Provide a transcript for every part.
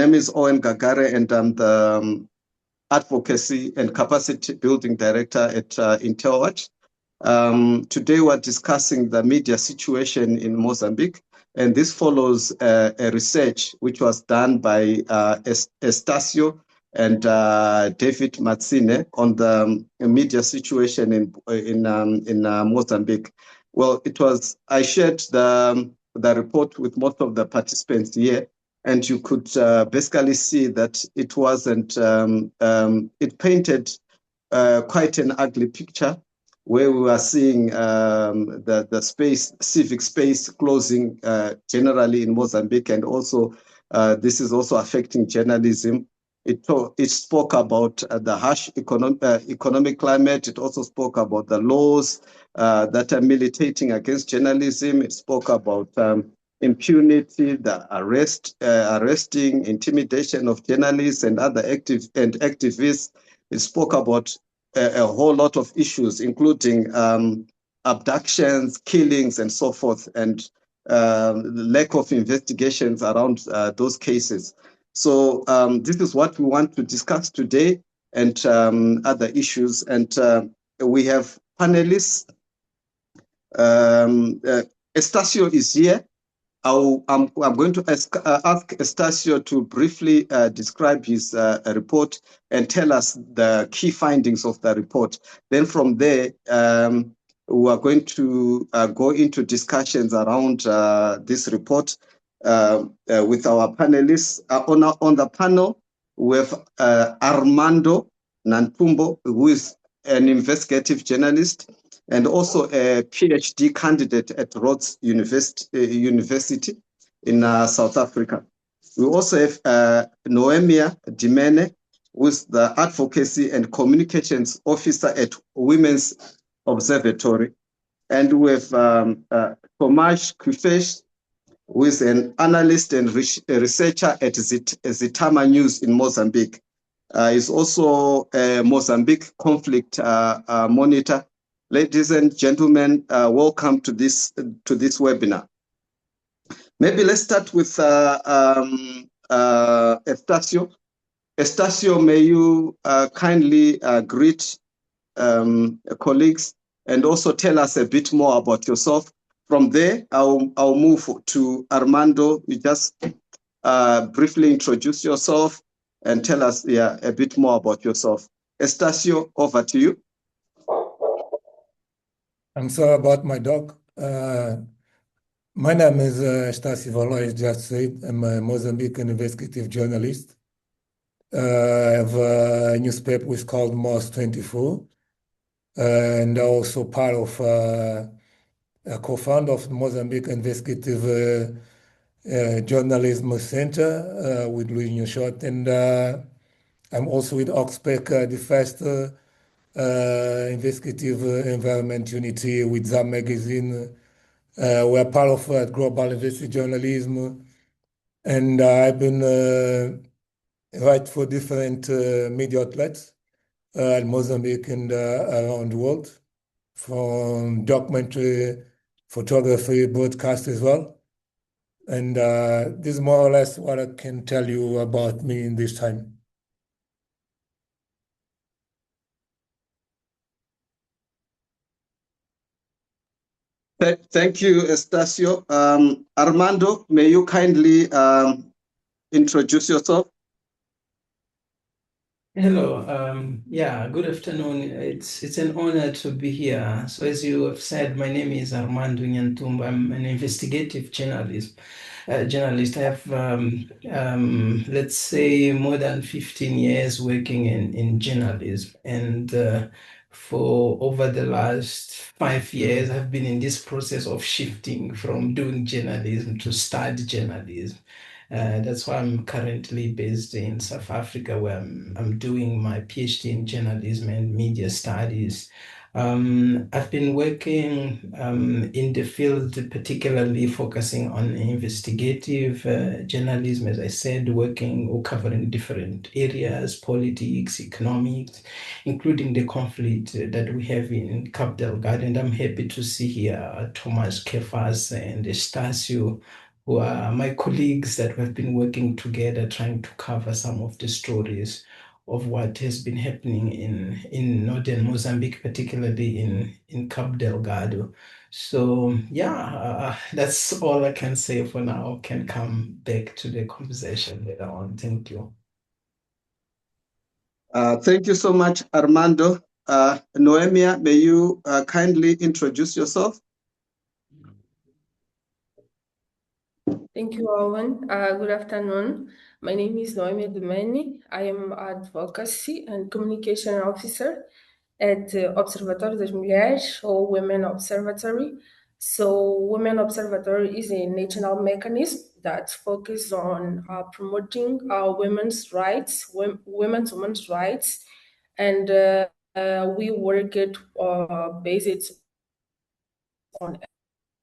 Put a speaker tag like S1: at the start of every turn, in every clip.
S1: name is Owen Gagare, and I'm the Advocacy and Capacity Building Director at Interwatch. Today we're discussing the media situation in Mozambique, and this follows a research which was done by Estacio and David Matsine on the media situation in Mozambique. Well, I shared the report with most of the participants here, and you could basically see that it wasn't, it painted quite an ugly picture, where we were seeing the civic space closing generally in Mozambique, and also this is also affecting journalism. It spoke about the harsh economic climate. It also spoke about the laws that are militating against journalism. It spoke about impunity, the arresting, intimidation of journalists and other activists. It spoke about a whole lot of issues, including abductions, killings, and so forth, and the lack of investigations around those cases. So this is what we want to discuss today, and other issues. And we have panelists. Estacio is here. I'm going to ask Estacio to briefly describe his report and tell us the key findings of the report. Then from there, we are going to go into discussions around this report with our panelists. On the panel, we have Armando Nhatumbo, who is an investigative journalist and also a PhD candidate at Rhodes University in South Africa. We also have Noémia Dimene, who is the Advocacy and Communications Officer at Women's Observatory. And we have Tomás Queface, who is an analyst and researcher at Zitamar News in Mozambique. He's also a Mozambique conflict monitor. Ladies and gentlemen, welcome to this webinar. Maybe let's start with Estacio. Estacio, may you kindly greet colleagues and also tell us a bit more about yourself. From there, I'll move to Armando. You just briefly introduce yourself and tell us a bit more about yourself. Estacio, over to you.
S2: I'm sorry about my dog. My name is Estacio Valoi, just said. I'm a Mozambican investigative journalist. I have a newspaper which is called Moz 24, and also part of a co-founder of Mozambique Investigative Journalism Center with Louis Short, and I'm also with Oxpec, the first investigative environment unity with ZAM magazine. We're part of global investigative journalism, and I've been write for different media outlets in Mozambique and around the world, from documentary, photography, broadcast as well. And this is more or less what I can tell you about me in this time.
S1: Thank you, Estacio. Armando, may you kindly introduce yourself?
S3: Hello. Good afternoon. It's an honor to be here. So as you have said, my name is Armando Nhatumbo. I'm an investigative journalist. I have, let's say, more than 15 years working in journalism, and for over the last 5 years, I've been in this process of shifting from doing journalism to study journalism. That's why I'm currently based in South Africa, where I'm doing my PhD in journalism and media studies. I've been working in the field, particularly focusing on investigative journalism, as I said, working or covering different areas, politics, economics, including the conflict that we have in Cabo Delgado. And I'm happy to see here Tomás, Queface, and Estacio who are my colleagues that we've been working together trying to cover some of the stories of what has been happening in northern Mozambique, particularly in Cabo Delgado. So yeah, that's all I can say for now. Can come back to the conversation later on. Thank you.
S1: Thank you so much, Armando. Noémia, may you kindly introduce yourself?
S4: Thank you, Owen. Good afternoon. My name is Noémia Dimene. I am Advocacy and Communication Officer at the Observatory das Mulheres, or Women Observatory. So, Women Observatory is a national mechanism that focuses on promoting women's rights, women's rights, and we work it based on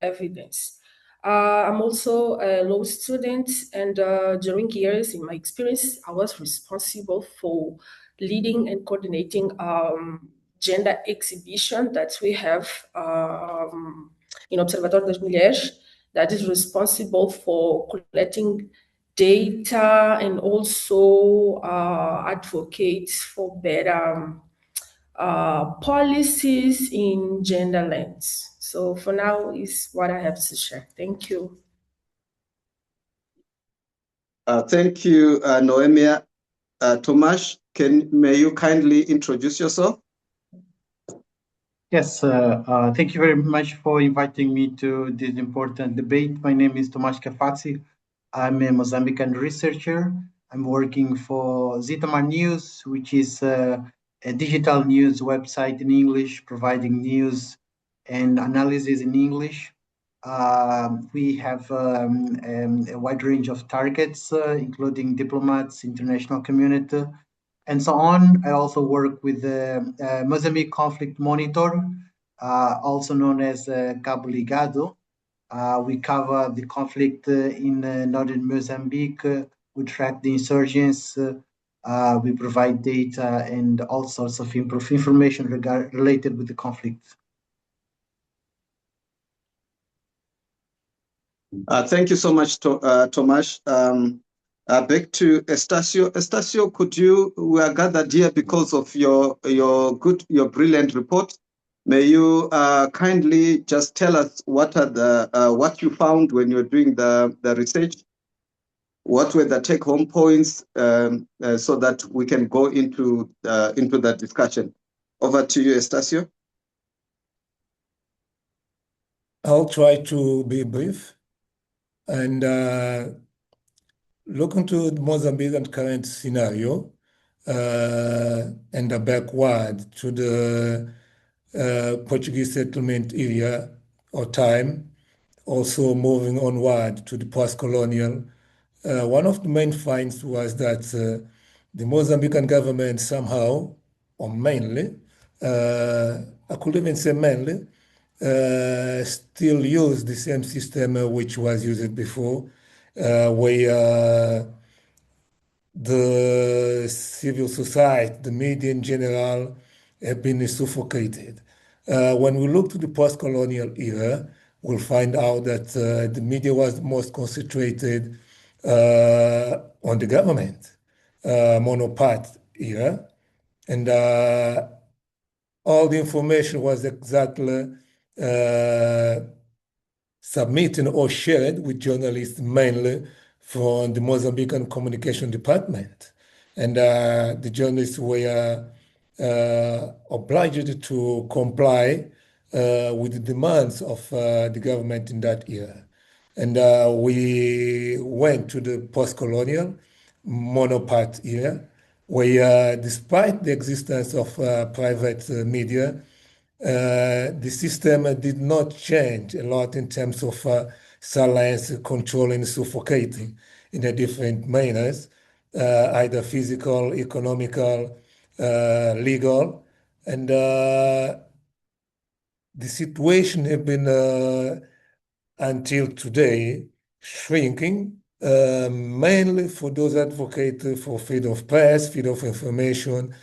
S4: evidence. I'm also a law student, and during years in my experience, I was responsible for leading and coordinating gender exhibition that we have in Observatory das Mulheres, that is responsible for collecting data and also advocates for better policies in gender lens. So for now is what I have to share. Thank you.
S1: Thank you, Noémia. Tomás, may you kindly introduce yourself?
S5: Yes, thank you very much for inviting me to this important debate. My name is Tomás Queface. I'm a Mozambican researcher. I'm working for Zitamar News, which is a digital news website in English, providing news and analysis in English. We have a wide range of targets, including diplomats, international community, and so on. I also work with the Mozambique Conflict Monitor, also known as Cabo Ligado. We cover the conflict in northern Mozambique. We track the insurgents. We provide data and all sorts of information related with the conflict.
S1: Thank you so much, Tomás. Back to Estacio. Estacio, we are gathered here because of your brilliant report. May you kindly just tell us what you found when you're doing the research? What were the take-home points, so that we can go into that discussion? Over to you, Estacio.
S2: I'll try to be brief and look into the Mozambican current scenario and backward to the Portuguese settlement area or time, also moving onward to the post-colonial. One of the main finds was that the Mozambican government somehow, or mainly, I could even say mainly, still use the same system which was used before, where the civil society, the media in general, have been suffocated. When we look to the post-colonial era, we'll find out that the media was most concentrated on the government, monopart era, and all the information was exactly submitted or shared with journalists mainly from the Mozambican Communication Department. And the journalists were obliged to comply with the demands of the government in that era. And we went to the post-colonial monopart era, where despite the existence of private media, the system did not change a lot in terms of silence, controlling, suffocating in a different manners, either physical, economical, legal. And the situation has been, until today, shrinking, mainly for those advocating for freedom of press, freedom of information,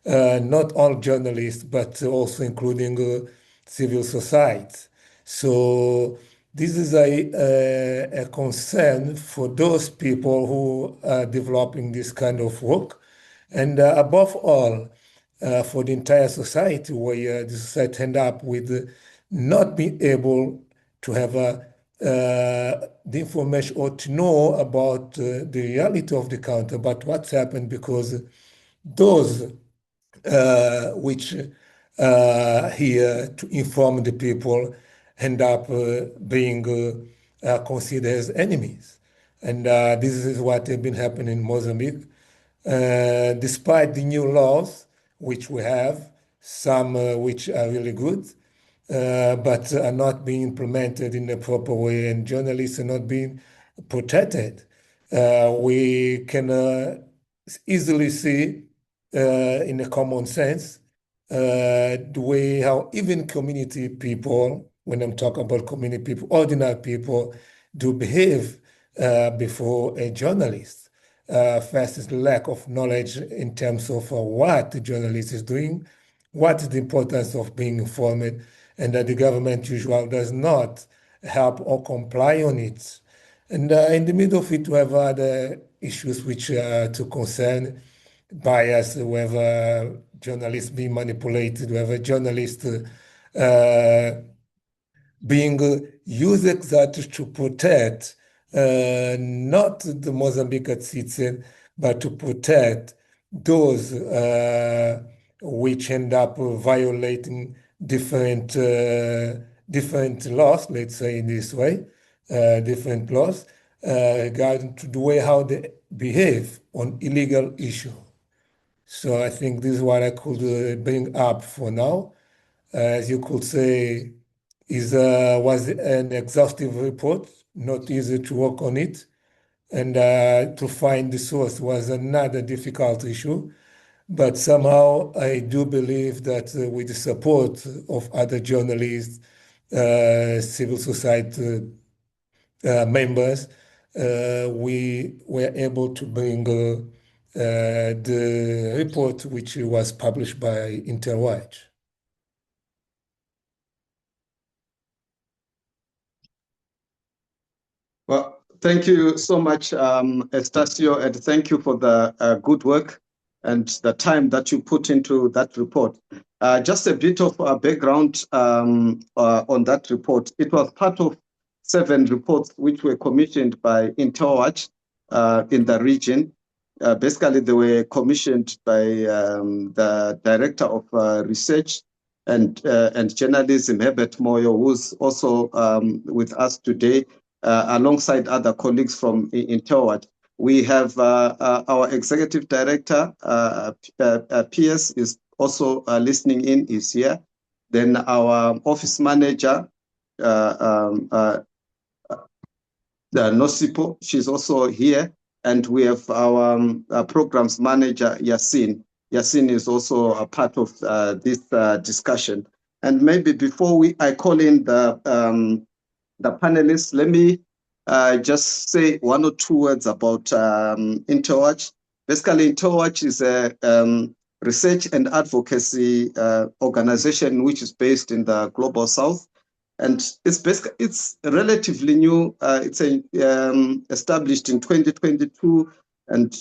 S2: not all journalists, but also including civil society. So this is a concern for those people who are developing this kind of work, and above all, for the entire society, where the society end up with not being able to have the information or to know about the reality of the country, about what's happened, because those which here to inform the people end up being considered as enemies. And this is what has been happening in Mozambique. Despite the new laws which we have, some which are really good, but are not being implemented in a proper way, and journalists are not being protected. We can easily see in a common sense the way how even community people, when I'm talking about community people, ordinary people, do behave before a journalist. First is the lack of knowledge in terms of what the journalist is doing, what is the importance of being informed, and that the government usually does not help or comply on it. And in the middle of it, we have other issues which are to concern bias, whether journalists being manipulated, whether journalists being used exactly to protect not the Mozambican citizen, but to protect those which end up violating different laws, let's say in this way, different laws regarding to the way how they behave on illegal issue. So I think this is what I could bring up for now. As you could say, was an exhaustive report, not easy to work on it, and to find the source was another difficult issue. But somehow I do believe that with the support of other journalists, civil society members, we were able to bring the report which was published by Interwatch.
S1: Well, thank you so much, Estacio, and thank you for the good work and the time that you put into that report. Just a bit of background on that report. It was part of 7 reports which were commissioned by Interwatch in the region. Basically, they were commissioned by the Director of Research and Journalism, Herbert Moyo, who's also with us today, alongside other colleagues from Interwatch. We have our Executive Director, PS, is also listening in, is here. Then our Office Manager, Nosipo, she's also here. And we have our Programs Manager, Yasin. Yasin is also a part of this discussion. And maybe before I call in the panelists, let me just say 1 or 2 words about Interwatch. Basically, Interwatch is a research and advocacy organization which is based in the Global South. And it's relatively new. It's established in 2022, and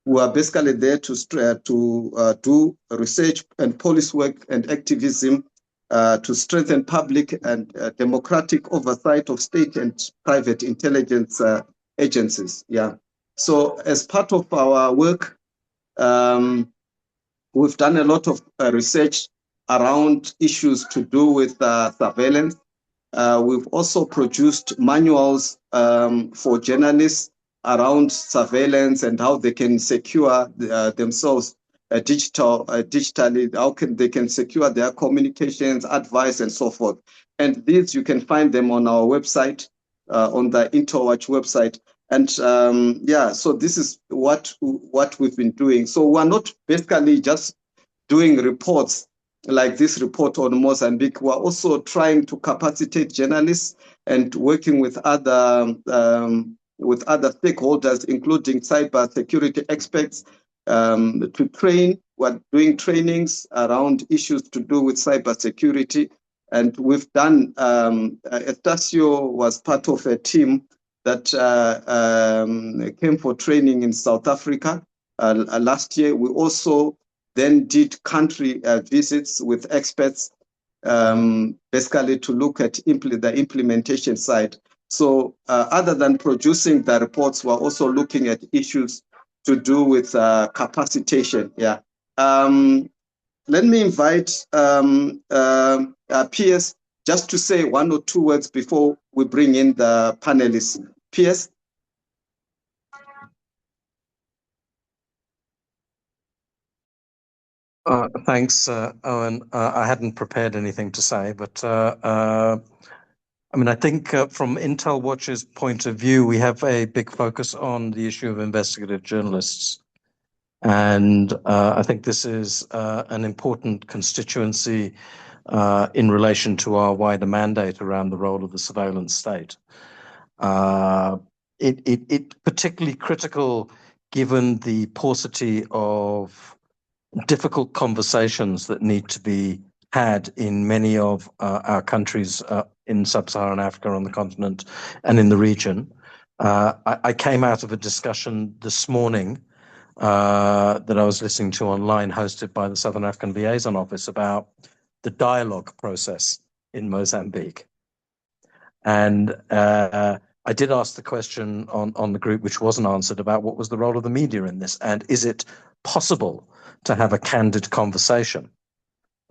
S1: we are basically there to do research and policy work and activism to strengthen public and democratic oversight of state and private intelligence agencies. Yeah. So as part of our work, we've done a lot of research around issues to do with surveillance. We've also produced manuals for journalists around surveillance and how they can secure themselves digitally, how they can secure their communications, advice, and so forth. And these, you can find them on our website, on the Interwatch website. And yeah, so this is what we've been doing. So we're not basically just doing reports like this report on Mozambique. We're also trying to capacitate journalists and working with other stakeholders, including cyber security experts, to train. We're doing trainings around issues to do with cyber security. And we've done, Estacio was part of a team that came for training in South Africa last year. We also then did country visits with experts, basically to look at the implementation side. So other than producing the reports, we're also looking at issues to do with capacitation. Yeah. Let me invite PS just to say one or two words before we bring in the panelists. PS?
S6: Thanks, Owen. I hadn't prepared anything to say, but I mean, I think from Intel Watch's point of view, we have a big focus on the issue of investigative journalists. And I think this is an important constituency in relation to our wider mandate around the role of the surveillance state. It particularly critical given the paucity of difficult conversations that need to be had in many of our countries in sub-Saharan Africa, on the continent, and in the region. I came out of a discussion this morning that I was listening to online, hosted by the Southern African Liaison Office, about the dialogue process in Mozambique. And I did ask the question on the group, which wasn't answered, about what was the role of the media in this, and is it possible to have a candid conversation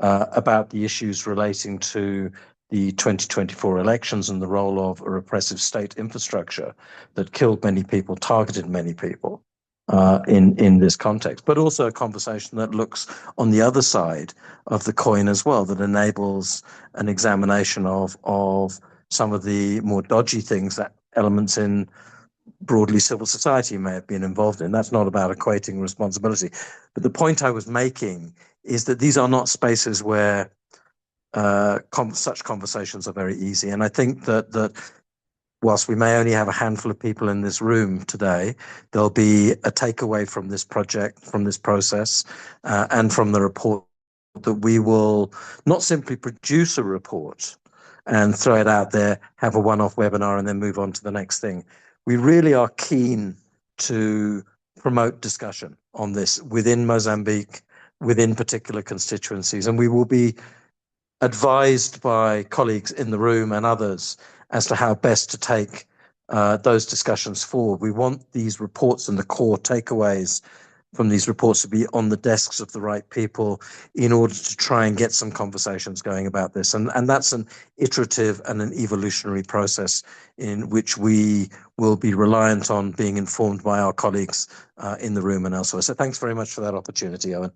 S6: about the issues relating to the 2024 elections and the role of a repressive state infrastructure that killed many people, targeted many people in this context, but also a conversation that looks on the other side of the coin as well, that enables an examination of some of the more dodgy things that elements in broadly civil society may have been involved in. That's not about equating responsibility. But the point I was making is that these are not spaces where such conversations are very easy. And I think that whilst we may only have a handful of people in this room today, there'll be a takeaway from this project, from this process, and from the report, that we will not simply produce a report and throw it out there, have a one-off webinar, and then move on to the next thing. We really are keen to promote discussion on this within Mozambique, within particular constituencies, and we will be advised by colleagues in the room and others as to how best to take those discussions forward. We want these reports and the core takeaways from these reports to be on the desks of the right people in order to try and get some conversations going about this. And that's an iterative and an evolutionary process in which we will be reliant on being informed by our colleagues in the room and elsewhere. So thanks very much for that opportunity, Owen.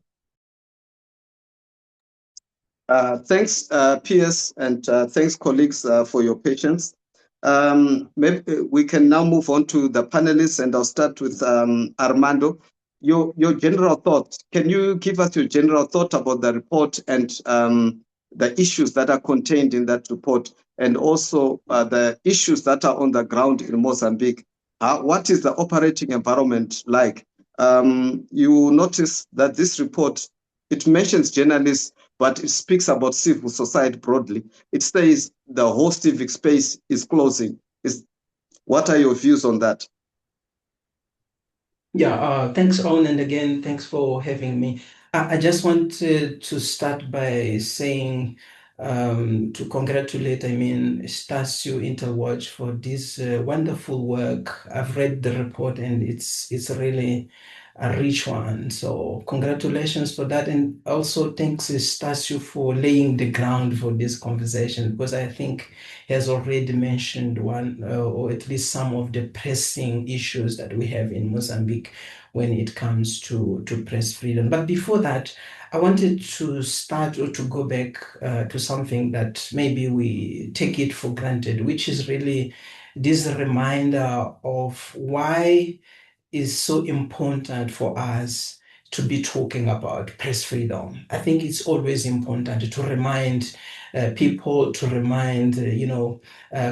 S1: Thanks, PS, and thanks, colleagues, for your patience. Maybe we can now move on to the panelists, and I'll start with Armando. Your general thoughts. Can you give us your general thought about the report and the issues that are contained in that report, and also the issues that are on the ground in Mozambique? What is the operating environment like? You notice that this report, it mentions journalists, but it speaks about civil society broadly. It says the whole civic space is closing. What are your views on that?
S3: Yeah, thanks, Owen, and again, thanks for having me. I just wanted to start by saying to congratulate, Estacio Interwatch for this wonderful work. I've read the report and it's really a rich one. So congratulations for that. And also thanks, Estacio, for laying the ground for this conversation, because I think he has already mentioned one or at least some of the pressing issues that we have in Mozambique when it comes to press freedom. But before that, I wanted to start or to go back to something that maybe we take it for granted, which is really this reminder of why is so important for us to be talking about press freedom. I think it's always important to remind people, to remind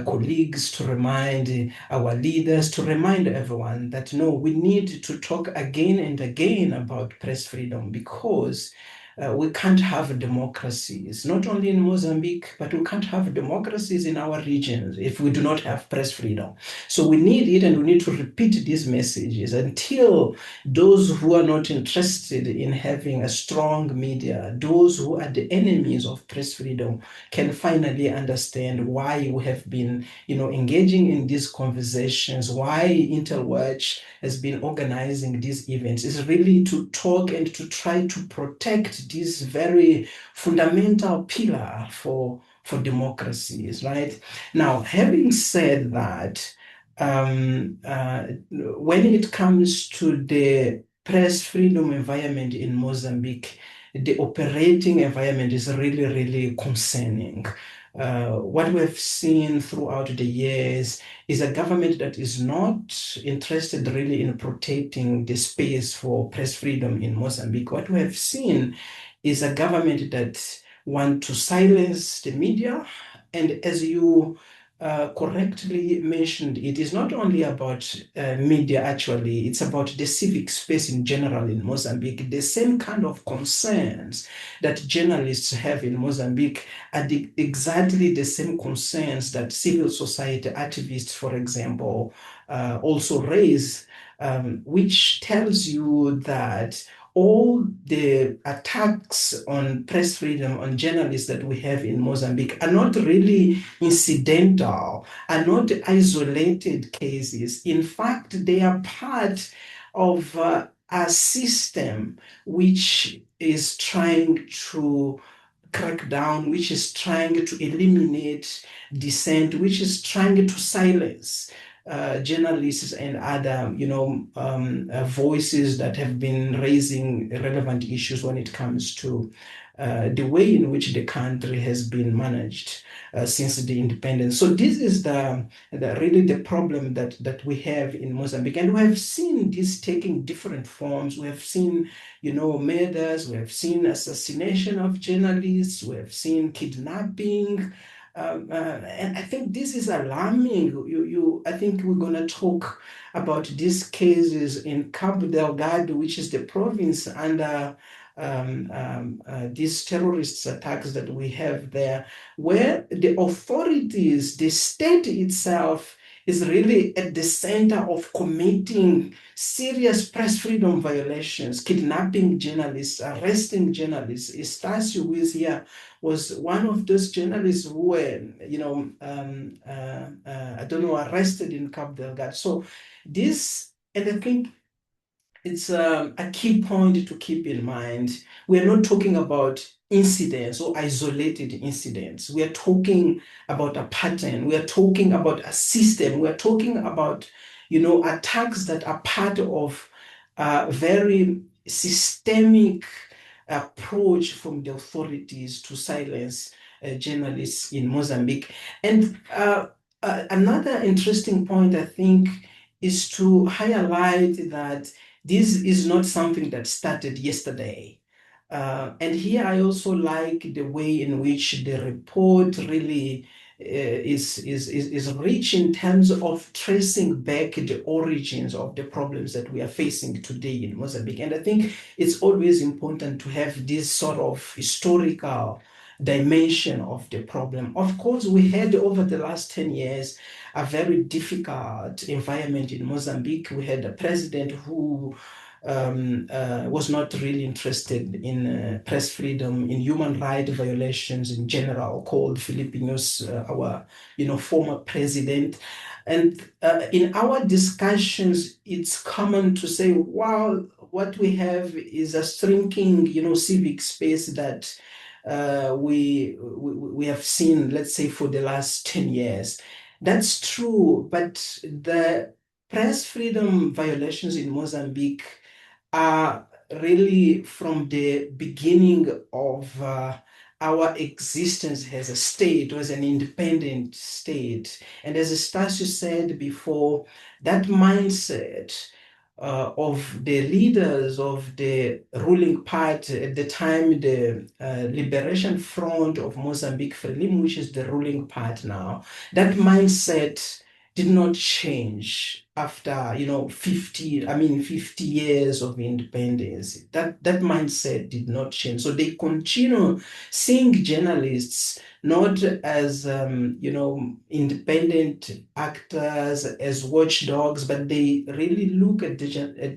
S3: colleagues, to remind our leaders, to remind everyone that no, we need to talk again and again about press freedom, because we can't have democracies, not only in Mozambique, but we can't have democracies in our regions if we do not have press freedom. So we need it, and we need to repeat these messages until those who are not interested in having a strong media, those who are the enemies of press freedom, can finally understand why we have been, engaging in these conversations, why Interwatch has been organizing these events. Is really to talk and to try to protect this very fundamental pillar for democracies, right? Now, having said that, when it comes to the press freedom environment in Mozambique, the operating environment is really, really concerning. What we have seen throughout the years is a government that is not interested really in protecting the space for press freedom in Mozambique. What we have seen is a government that wants to silence the media. And as you correctly mentioned, it is not only about media, actually, it's about the civic space in general in Mozambique. The same kind of concerns that journalists have in Mozambique are exactly the same concerns that civil society activists, for example, also raise, which tells you that all the attacks on press freedom, on journalists that we have in Mozambique are not really incidental, are not isolated cases. In fact, they are part of a system which is trying to crack down, which is trying to eliminate dissent, which is trying to silence journalists and other, voices that have been raising relevant issues when it comes to the way in which the country has been managed since the independence. So this is really the problem that we have in Mozambique, and we have seen this taking different forms. We have seen, murders. We have seen assassination of journalists. We have seen kidnapping. And I think this is alarming. I think we're going to talk about these cases in Cabo Delgado, which is the province under these terrorist attacks that we have there, where the authorities, the state itself, is really at the center of committing serious press freedom violations, kidnapping journalists, arresting journalists. Estacio, who is here, was one of those journalists who were, arrested in Cabo Delgado. So this, and I think it's a key point to keep in mind. We are not talking about incidents or isolated incidents. We are talking about a pattern. We are talking about a system. We are talking about, attacks that are part of a very systemic approach from the authorities to silence journalists in Mozambique. And another interesting point, I think, is to highlight that this is not something that started yesterday. And here I also like the way in which the report really is rich in terms of tracing back the origins of the problems that we are facing today in Mozambique. And I think it's always important to have this sort of historical dimension of the problem. Of course, we had over the last 10 years a very difficult environment in Mozambique. We had a president who was not really interested in press freedom, in human rights violations in general, called Filipinos, our former president. And in our discussions, it's common to say, well, what we have is a shrinking, civic space that we have seen, let's say, for the last 10 years. That's true, but the press freedom violations in Mozambique are really from the beginning of our existence as a state, or as an independent state. And as Estacio said before, that mindset of the leaders of the ruling party at the time, the Liberation Front of Mozambique, Frelimo, which is the ruling party now, that mindset did not change after 50 years of independence. That mindset did not change. So they continue seeing journalists not as independent actors, as watchdogs, but they really look at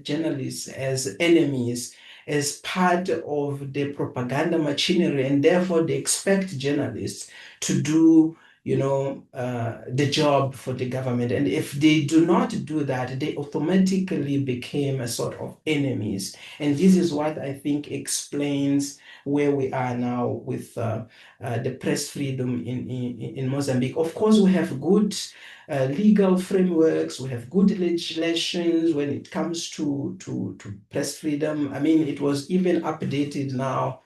S3: journalists as enemies, as part of the propaganda machinery, and therefore they expect journalists to do the job for the government. And if they do not do that, they automatically became a sort of enemies. And this is what I think explains where we are now with the press freedom in Mozambique. Of course, we have good legal frameworks, we have good legislations when it comes to press freedom. I mean, it was even updated now.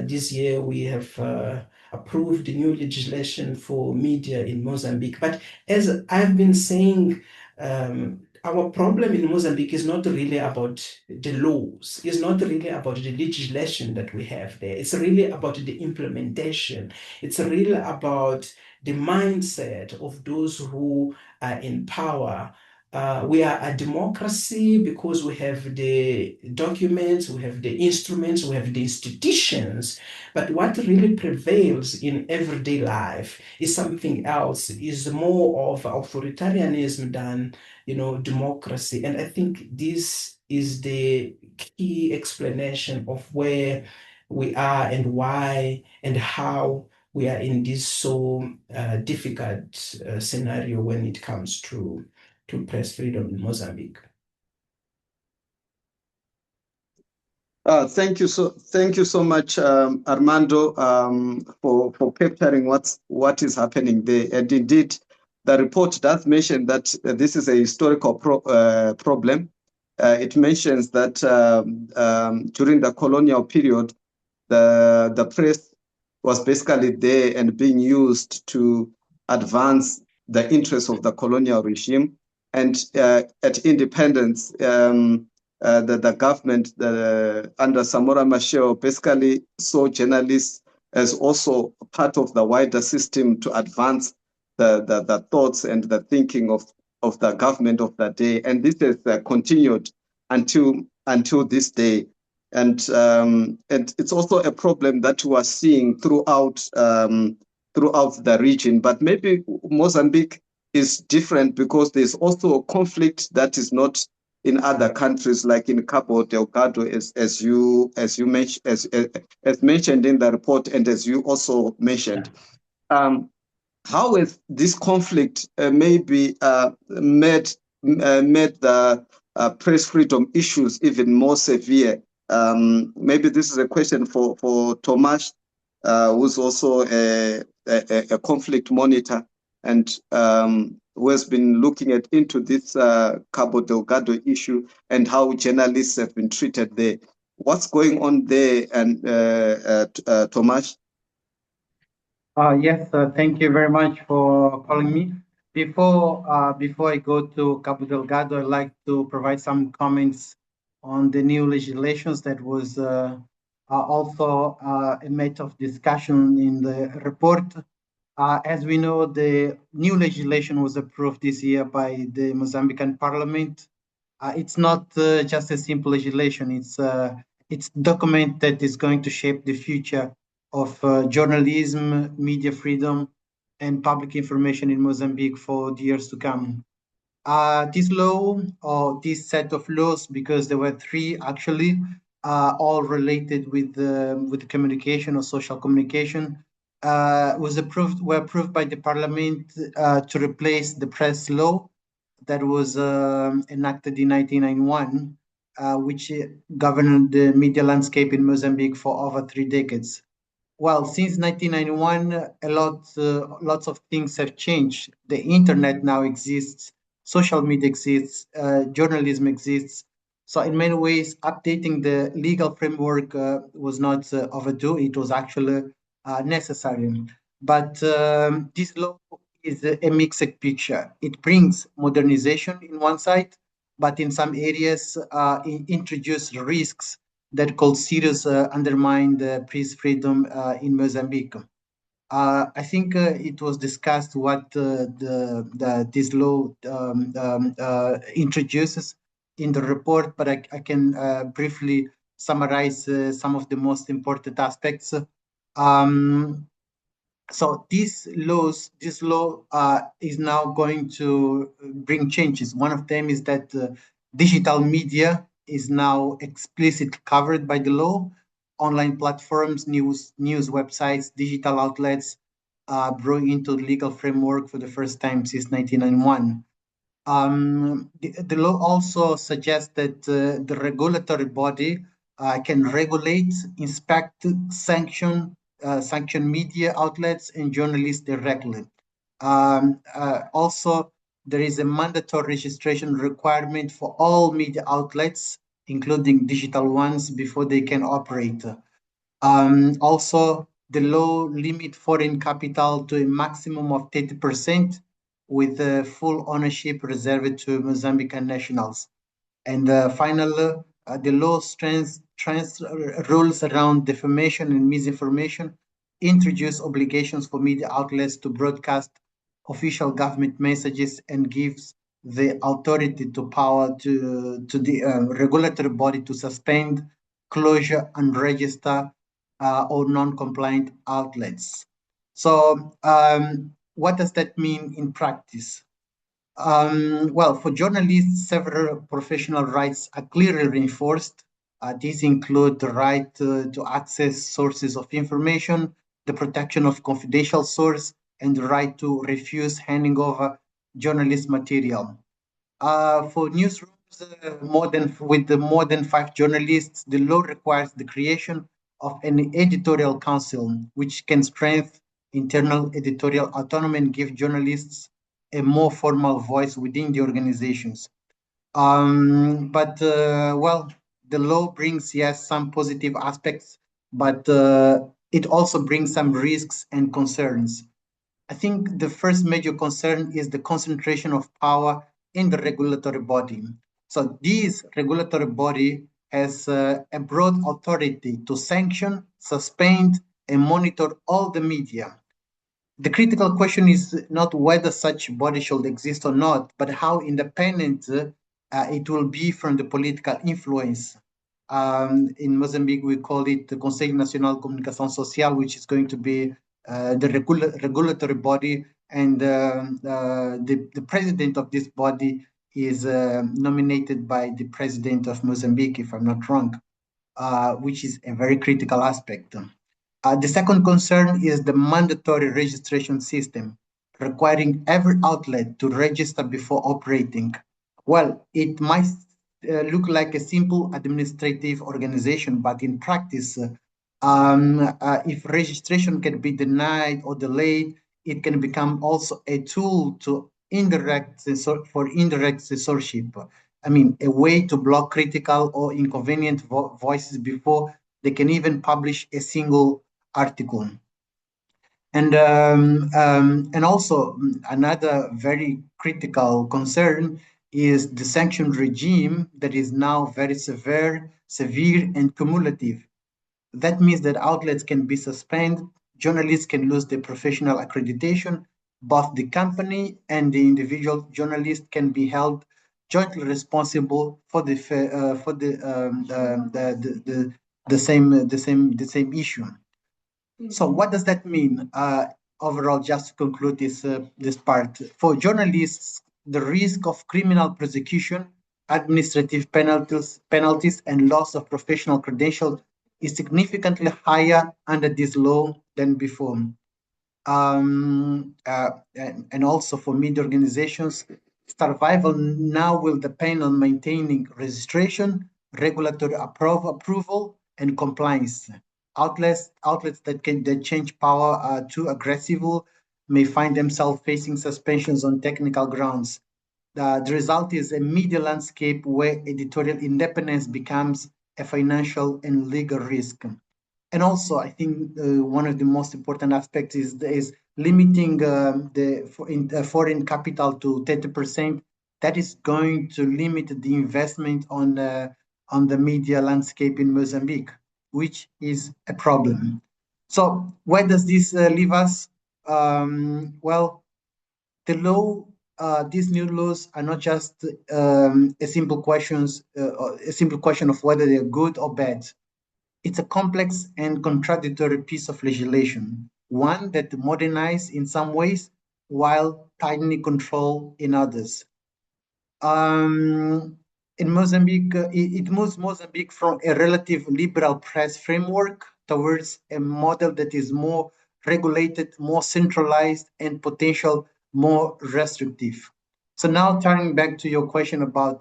S3: This year we have approved new legislation for media in Mozambique. But as I've been saying, our problem in Mozambique is not really about the laws. It's not really about the legislation that we have there. It's really about the implementation. It's really about the mindset of those who are in power. We are a democracy because we have the documents, we have the instruments, we have the institutions. But what really prevails in everyday life is something else, is more of authoritarianism than, democracy. And I think this is the key explanation of where we are and why and how we are in this so difficult scenario when it comes to press freedom in Mozambique.
S1: Thank you so much, Armando, for capturing what is happening there. And indeed, the report does mention that this is a historical problem. It mentions that during the colonial period, the press was basically there and being used to advance the interests of the colonial regime. And at independence, the government under Samora Machel basically saw journalists as also part of the wider system to advance the thoughts and the thinking of the government of the day. And this has continued until this day. And it's also a problem that we are seeing throughout the region. But maybe Mozambique is different because there's also a conflict that is not in other countries, like in Cabo Delgado, as you mentioned, as mentioned in the report, and as you also mentioned. How has this conflict maybe made the press freedom issues even more severe? Maybe this is a question for Tomás, who's also a conflict monitor and who has been looking into this Cabo Delgado issue and how journalists have been treated there. What's going on there, and Tomás?
S5: Yes, thank you very much for calling me. Before I go to Cabo Delgado, I'd like to provide some comments on the new legislations that was also a matter of discussion in the report. As we know, the new legislation was approved this year by the Mozambican Parliament. It's not just a simple legislation. It's a document that is going to shape the future of journalism, media freedom, and public information in Mozambique for the years to come. This law, or this set of laws, because there were three actually, all related with communication or social communication, were approved by the parliament to replace the press law that was enacted in 1991, which governed the media landscape in Mozambique for over 3 decades. Well, since 1991, lots of things have changed. The internet now exists, social media exists, journalism exists. So in many ways, updating the legal framework was not overdue. It was actually necessary. But this law is a mixed picture. It brings modernization in one side, but in some areas, it introduces risks that could seriously undermine the press freedom in Mozambique. I think it was discussed what this law introduces in the report, but I can briefly summarize some of the most important aspects. So this law is now going to bring changes. One of them is that digital media is now explicitly covered by the law. Online platforms, news websites, digital outlets brought into the legal framework for the first time since 1991. The law also suggests that the regulatory body can regulate, inspect, sanction media outlets and journalists directly. Also, there is a mandatory registration requirement for all media outlets, including digital ones, before they can operate. Also, the law limit foreign capital to a maximum of 30%, with full ownership reserved to Mozambican nationals. And finally, the law strengthens rules around defamation and misinformation, introduce obligations for media outlets to broadcast official government messages, and gives the authority to power to the regulatory body to suspend, closure, and register or non-compliant outlets. So what does that mean in practice? Well, for journalists, several professional rights are clearly reinforced. These include the right to access sources of information, the protection of confidential source, and the right to refuse handing over journalist material. For newsrooms, with more than 5 journalists, the law requires the creation of an editorial council, which can strengthen internal editorial autonomy and give journalists a more formal voice within the organizations. Well, the law brings, yes, some positive aspects, but it also brings some risks and concerns. I think the first major concern is the concentration of power in the regulatory body. So this regulatory body has a broad authority to sanction, suspend, and monitor all the media. The critical question is not whether such body should exist or not, but how independent it will be from the political influence. In Mozambique, we call it the Consejo Nacional de Comunicação Social, which is going to be the regulatory body, and the president of this body is nominated by the president of Mozambique, if I'm not wrong, which is a very critical aspect. The second concern is the mandatory registration system, requiring every outlet to register before operating. Well, it might look like a simple administrative organization, but in practice, if registration can be denied or delayed, it can become also a tool to indirect censorship. I mean, a way to block critical or inconvenient voices before they can even publish a single article. And also another very critical concern is the sanction regime that is now very severe and cumulative. That means that outlets can be suspended, journalists can lose their professional accreditation, both the company and the individual journalist can be held jointly responsible for the same issue. So what does that mean overall, just to conclude this part? For journalists, the risk of criminal prosecution, administrative penalties, and loss of professional credentials is significantly higher under this law than before. And also for media organizations, survival now will depend on maintaining registration, regulatory approval, and compliance. Outlets that change power too aggressively may find themselves facing suspensions on technical grounds. The result is a media landscape where editorial independence becomes a financial and legal risk. And also, I think one of the most important aspects is limiting the foreign capital to 30%. That is going to limit the investment on the media landscape in Mozambique, which is a problem. So where does this leave us? Well, the law, these new laws are not just a simple question of whether they're good or bad. It's a complex and contradictory piece of legislation, one that modernizes in some ways while tightening control in others. In Mozambique, it moves Mozambique from a relative liberal press framework towards a model that is more regulated, more centralized, and potential more restrictive. So now turning back to your question about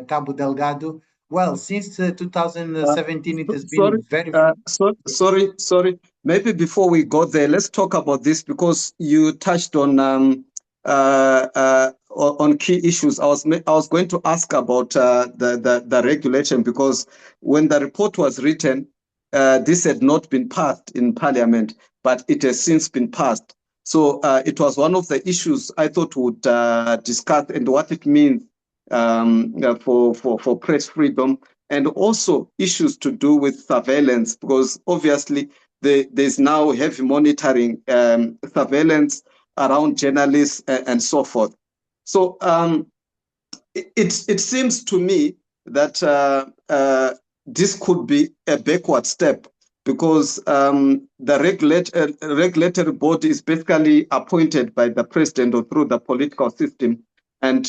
S5: Cabo Delgado, well, since 2017, it has been very...
S1: Sorry. Maybe before we go there, let's talk about this because you touched on key issues. I was going to ask about the regulation because when the report was written, this had not been passed in Parliament, but it has since been passed. So it was one of the issues I thought would discuss and what it means for press freedom, and also issues to do with surveillance, because obviously there's now heavy monitoring, surveillance around journalists and so forth. So it seems to me that this could be a backward step because the regulatory body is basically appointed by the president or through the political system. And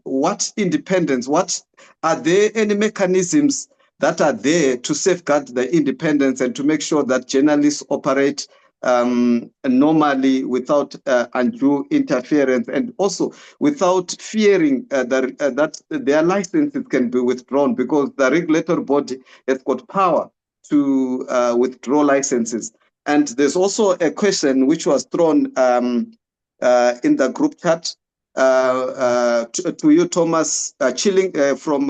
S1: what independence, what are there any mechanisms that are there to safeguard the independence and to make sure that journalists operate normally without undue interference and also without fearing that their licenses can be withdrawn, because the regulatory body has got power to withdraw licenses. And there's also a question which was thrown in the group chat to you, Tomás, chilling from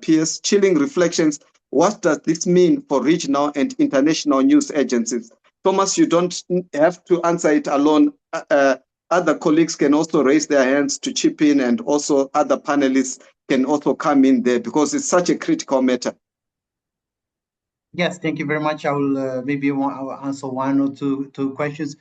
S1: PS, chilling reflections. What does this mean for regional and international news agencies? Tomás, you don't have to answer it alone. Other colleagues can also raise their hands to chip in, and also other panelists can also come in there because it's such a critical matter.
S5: Yes, thank you very much. I will I'll answer one or two questions.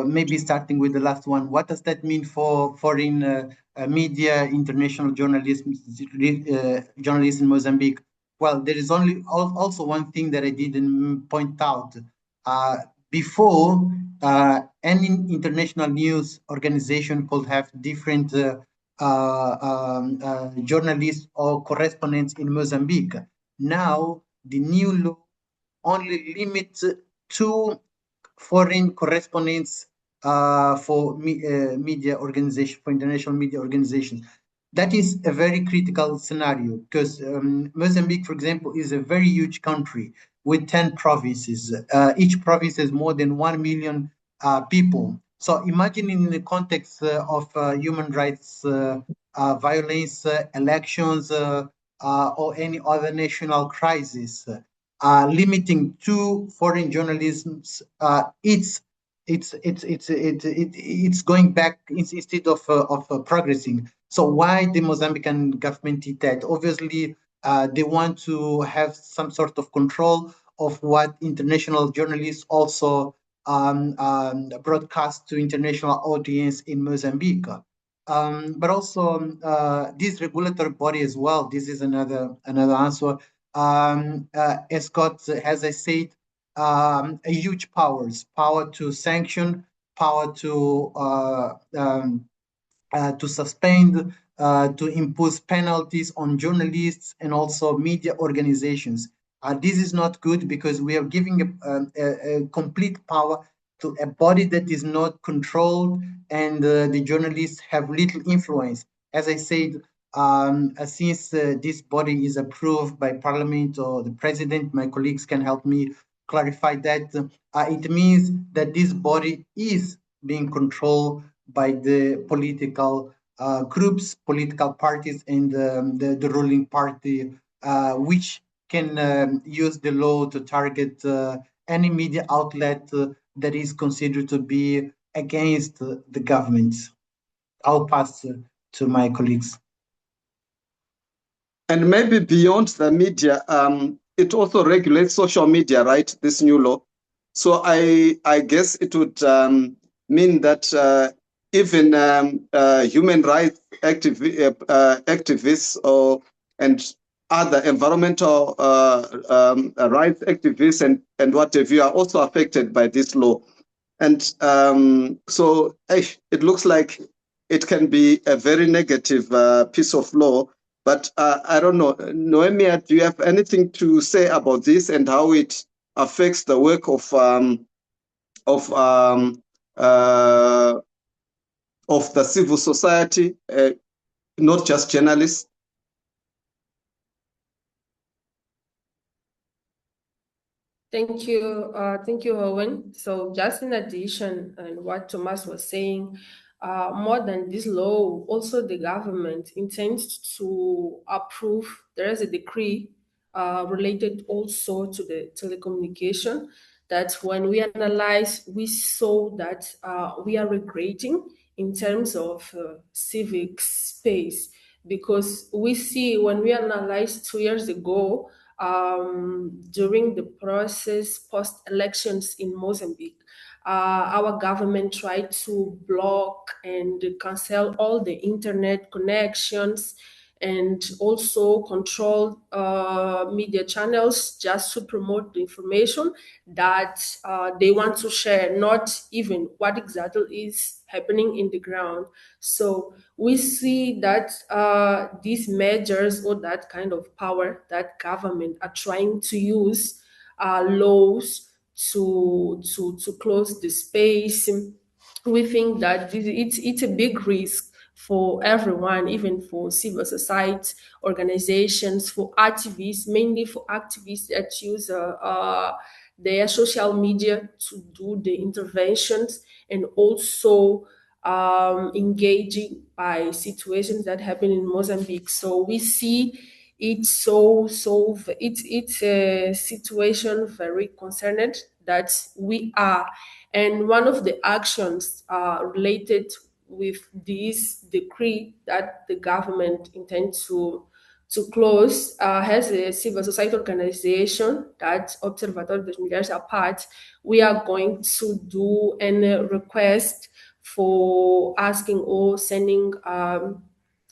S5: Maybe starting with the last one. What does that mean for foreign media, international journalism in Mozambique? Well, there is also one thing that I didn't point out. Before, any international news organization could have different journalists or correspondents in Mozambique. Now, the new law only limits two foreign correspondents for media organization, for international media organizations. That is a very critical scenario because Mozambique, for example, is a very huge country with 10 provinces. Each province has more than 1 million people. So imagine in the context of human rights violence, elections, or any other national crisis, limiting two foreign journalisms, it's going back instead of progressing. So why the Mozambican government did that? Obviously, they want to have some sort of control of what international journalists also broadcast to international audience in Mozambique. But also this regulatory body as well. This is another answer. Has got, as I said, a huge power to sanction, power to suspend, to impose penalties on journalists and also media organizations. This is not good because we are giving a complete power to a body that is not controlled, and the journalists have little influence. As I said, since this body is approved by Parliament or the President, my colleagues can help me clarify that. It means that this body is being controlled by the political groups, political parties, and the ruling party, which can use the law to target any media outlet that is considered to be against the government. I'll pass to my colleagues.
S1: And maybe beyond the media, it also regulates social media, right? This new law. So I guess it would mean that even human rights activists and other environmental rights activists and what have you are also affected by this law. And so it looks like it can be a very negative piece of law. But I don't know, Noémia, do you have anything to say about this and how it affects the work of the civil society, not just journalists?
S4: Thank you, Owen. So just in addition and what Tomás was saying, more than this law, also the government intends to approve. There is a decree related also to the telecommunication that when we analyze, we saw that we are regretting in terms of civic space, because we see when we analyzed 2 years ago, during the process post-elections in Mozambique, our government tried to block and cancel all the internet connections and also control media channels just to promote the information that they want to share, not even what exactly is happening in the ground. So we see that these measures or that kind of power that government are trying to use laws to close the space. We think that it's a big risk for everyone, even for civil society organizations, for activists, mainly for activists that use their social media to do the interventions, and also engaging by situations that happen in Mozambique. So we see it's it's a situation very concerned that we are, and one of the actions related with this decree that the government intends to close has a civil society organization that Observatory das Mulheres are part. We are going to do a request for asking or sending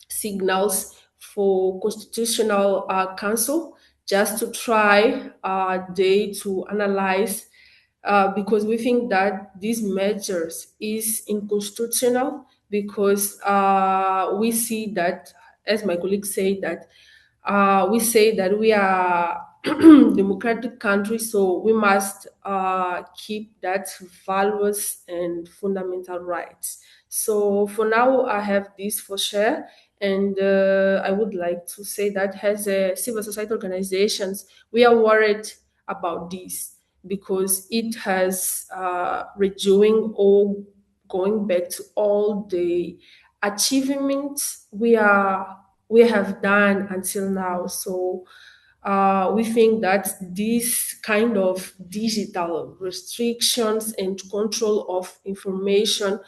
S4: signals for Constitutional Council just to try they to analyze, because we think that these measures is unconstitutional, because we see that, as my colleague said, that we say that we are democratic country, so we must keep that values and fundamental rights. So for now, I have this for share, and I would like to say that as a civil society organizations, we are worried about this because it has redoing or going back to all the achievements we have done until now. So we think that this kind of digital restrictions and control of information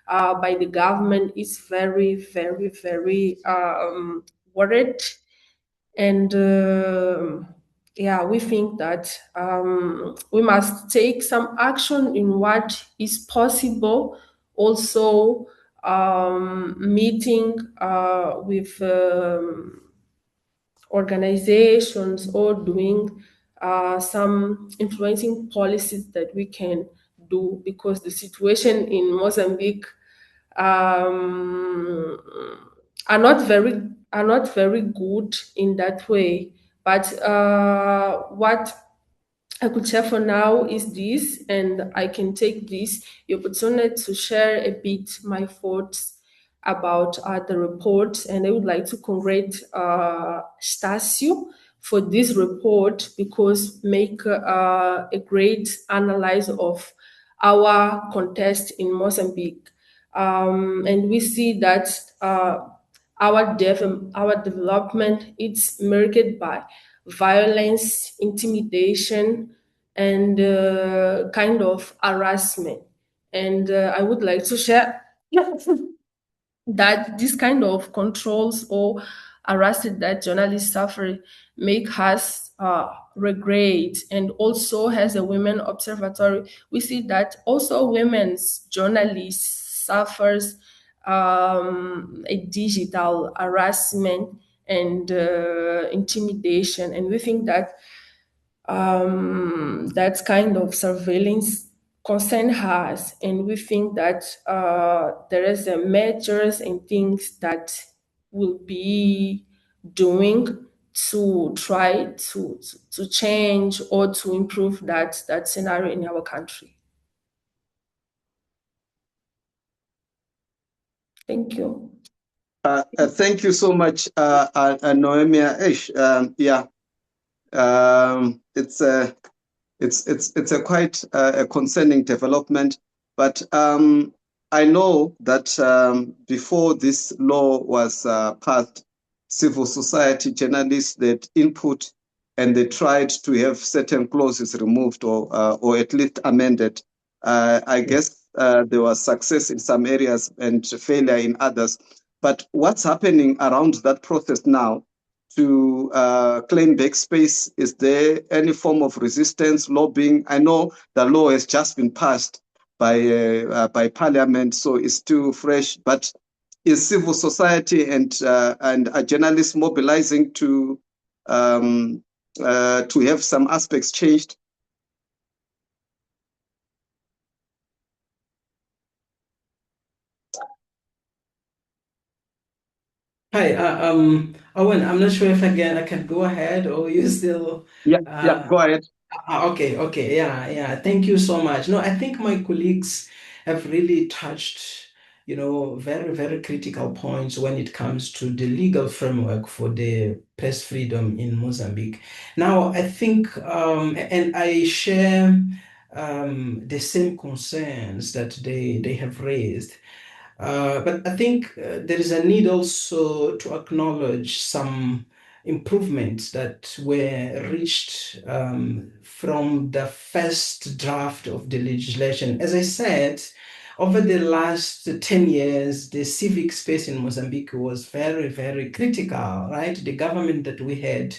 S4: by the government is very, very, very worried. And yeah, we think that we must take some action in what is possible. Also, meeting with organizations or doing some influencing policies that we can do, because the situation in Mozambique are not very good in that way. But what I could share for now is this, and I can take this opportunity to share a bit my thoughts about the report. And I would like to congratulate Estacio for this report, because make a great analysis of our contest in Mozambique. And we see that our development it's marked by violence, intimidation, and kind of harassment. And I would like to share that this kind of controls or harassment that journalists suffer make us regret. And also, as a women observatory, we see that also women's journalists suffers a digital harassment and intimidation, and we think that that kind of surveillance concern us, and we think that there is a measures and things that will be doing to try to change or to improve that scenario in our country. Thank you.
S1: Thank you so much, Noémia. It's a quite a concerning development, but I know that before this law was passed, civil society journalists that input, and they tried to have certain clauses removed or at least amended. I guess there was success in some areas and failure in others. But what's happening around that process now to claim back space? Is there any form of resistance, lobbying? I know the law has just been passed by Parliament, so it's still fresh. But is civil society and journalists mobilizing to have some aspects changed?
S3: Hi, Owen, I'm not sure if I can go ahead or you still.
S1: Yeah, go ahead.
S3: Okay, yeah. Thank you so much. No, I think my colleagues have really touched, very, very critical points when it comes to the legal framework for the press freedom in Mozambique. Now, I think, and I share the same concerns that they have raised. But I think there is a need also to acknowledge some improvements that were reached from the first draft of the legislation. As I said, over the last 10 years, the civic space in Mozambique was very, very critical, right? The government that we had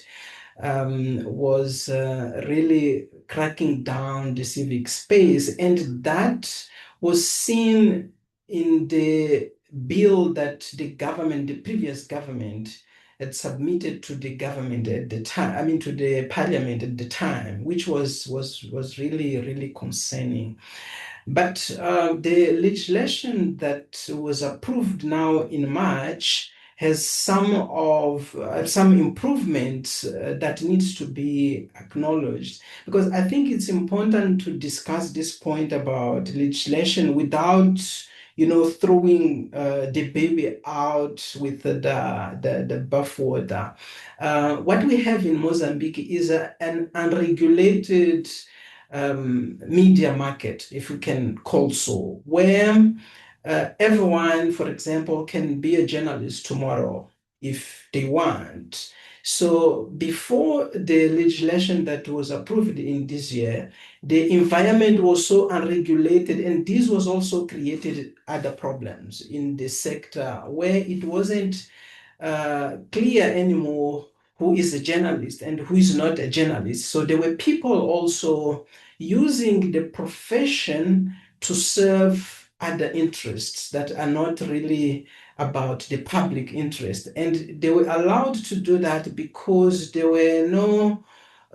S3: was really cracking down the civic space, and that was seen in the bill that the previous government had submitted to the government at the time, to the parliament at the time, which was really, really concerning. But the legislation that was approved now in March has some improvements that needs to be acknowledged, because I think it's important to discuss this point about legislation without throwing the baby out with the bathwater. What we have in Mozambique is an unregulated media market, if we can call so, where everyone, for example, can be a journalist tomorrow if they want. So before the legislation that was approved in this year, the environment was so unregulated, and this was also created other problems in the sector where it wasn't clear anymore who is a journalist and who is not a journalist. So there were people also using the profession to serve other interests that are not really about the public interest. And they were allowed to do that because there were no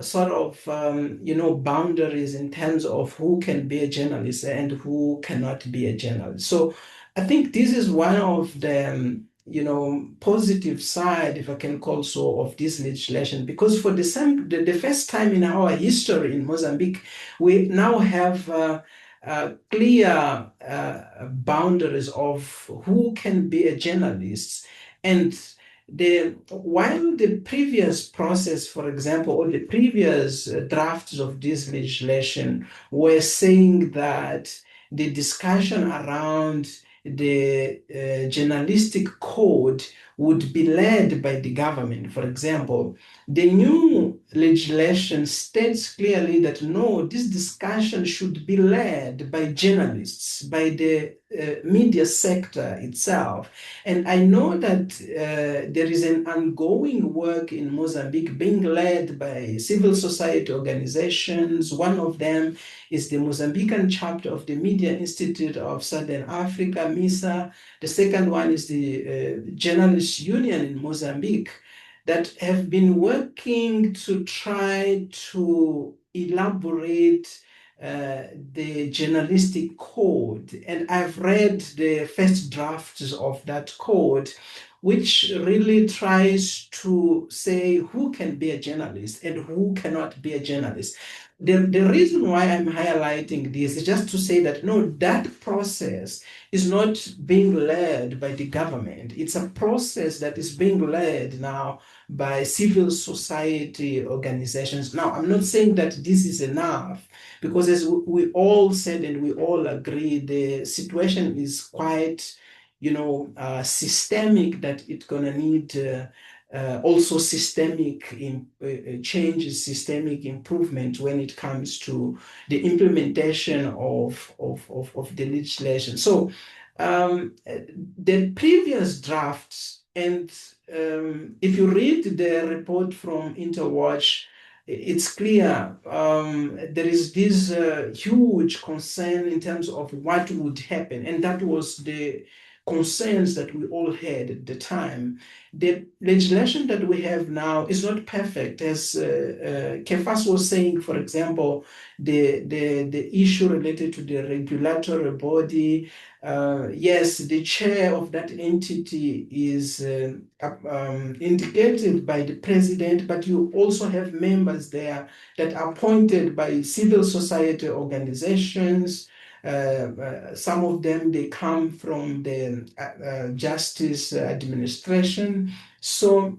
S3: sort of boundaries in terms of who can be a journalist and who cannot be a journalist. So I think this is one of the positive side, if I can call so, of this legislation, because for the first time in our history in Mozambique, we now have clear boundaries of who can be a journalist. And while the previous process, for example, or the previous drafts of this legislation were saying that the discussion around the journalistic code would be led by the government. For example, the new legislation states clearly that no, this discussion should be led by journalists, by the media sector itself. And I know that there is an ongoing work in Mozambique being led by civil society organizations. One of them is the Mozambican chapter of the Media Institute of Southern Africa, MISA. The second one is the Journalists Union in Mozambique, that have been working to try to elaborate the journalistic code. And I've read the first drafts of that code, which really tries to say who can be a journalist and who cannot be a journalist. The reason why I'm highlighting this is just to say that no, that process is not being led by the government. It's a process that is being led now by civil society organizations. Now, I'm not saying that this is enough, because as we all said and we all agree, the situation is quite, systemic, that it's going to need also systemic changes, systemic improvement when it comes to the implementation of the legislation. So the previous drafts, and if you read the report from Interwatch, it's clear there is this huge concern in terms of what would happen, and that was the concerns that we all had at the time. The legislation that we have now is not perfect, as Queface was saying. For example, the issue related to the regulatory body. Yes, the chair of that entity is indicated by the president, but you also have members there that are appointed by civil society organizations. Some of them, they come from the justice administration. So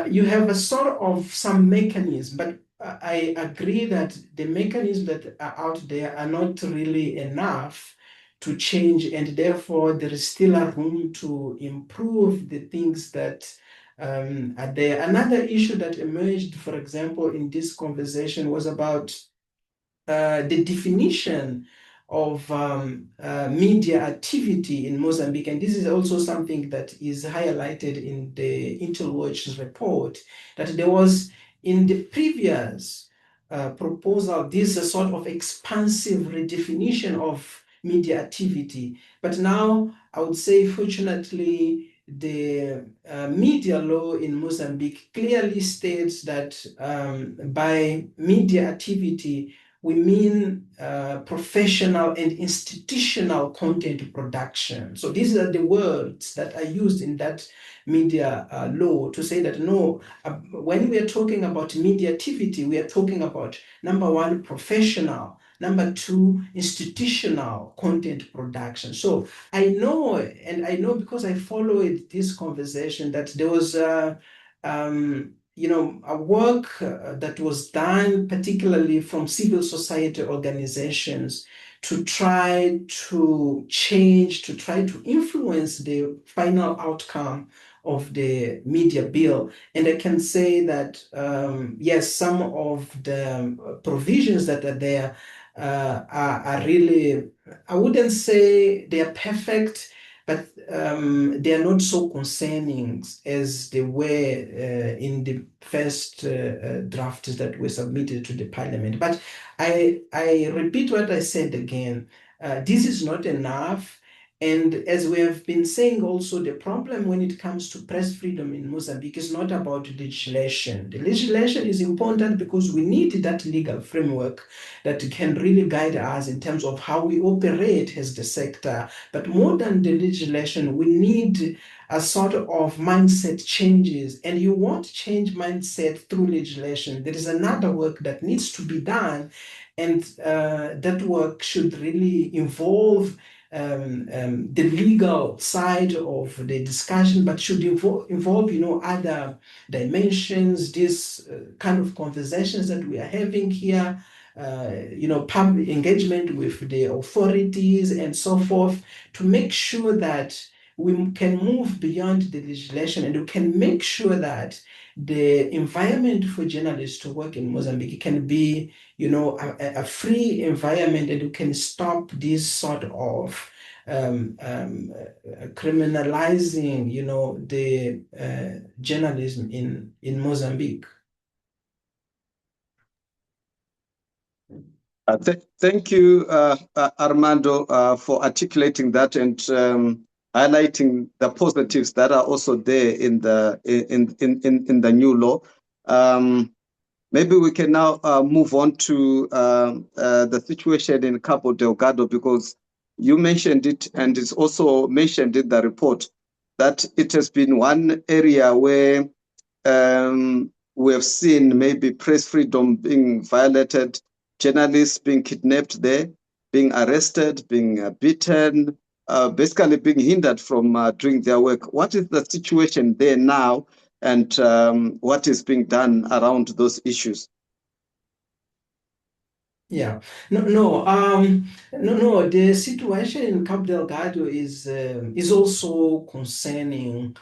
S3: you have a sort of some mechanism, but I agree that the mechanisms that are out there are not really enough to change, and therefore there is still a room to improve the things that are there. Another issue that emerged, for example, in this conversation was about the definition of media activity in Mozambique. And this is also something that is highlighted in the Interwatch's report, that there was, in the previous proposal, this a sort of expansive redefinition of media activity. But now, I would say, fortunately, the media law in Mozambique clearly states that by media activity, we mean professional and institutional content production. So these are the words that are used in that media law to say that no, when we are talking about media activity, we are talking about, number one, professional, number two, institutional content production. So I know, and I know because I followed this conversation, that there was a work that was done, particularly from civil society organizations, to try to change, to try to influence the final outcome of the media bill. And I can say that, yes, some of the provisions that are there are really, I wouldn't say they are perfect, but they are not so concerning as they were in the first drafts that were submitted to the parliament. But I repeat what I said again. This is not enough. And as we have been saying also, the problem when it comes to press freedom in Mozambique is not about legislation. The legislation is important because we need that legal framework that can really guide us in terms of how we operate as the sector. But more than the legislation, we need a sort of mindset changes. And you won't change mindset through legislation. There is another work that needs to be done. And that work should really involve the legal side of the discussion, but should involve other dimensions, this kind of conversations that we are having here, public engagement with the authorities and so forth, to make sure that we can move beyond the legislation and we can make sure that the environment for journalists to work in Mozambique can be, a free environment, and we can stop this sort of criminalizing, the journalism in Mozambique.
S1: Thank you, Armando, for articulating that and highlighting the positives that are also there in the new law. Maybe we can now move on to the situation in Cabo Delgado, because you mentioned it, and it's also mentioned in the report that it has been one area where we have seen maybe press freedom being violated, journalists being kidnapped there, being arrested, being beaten, basically being hindered from doing their work. What is the situation there now, and what is being done around those issues?
S3: Yeah, no. The situation in Cabo Delgado is also concerning.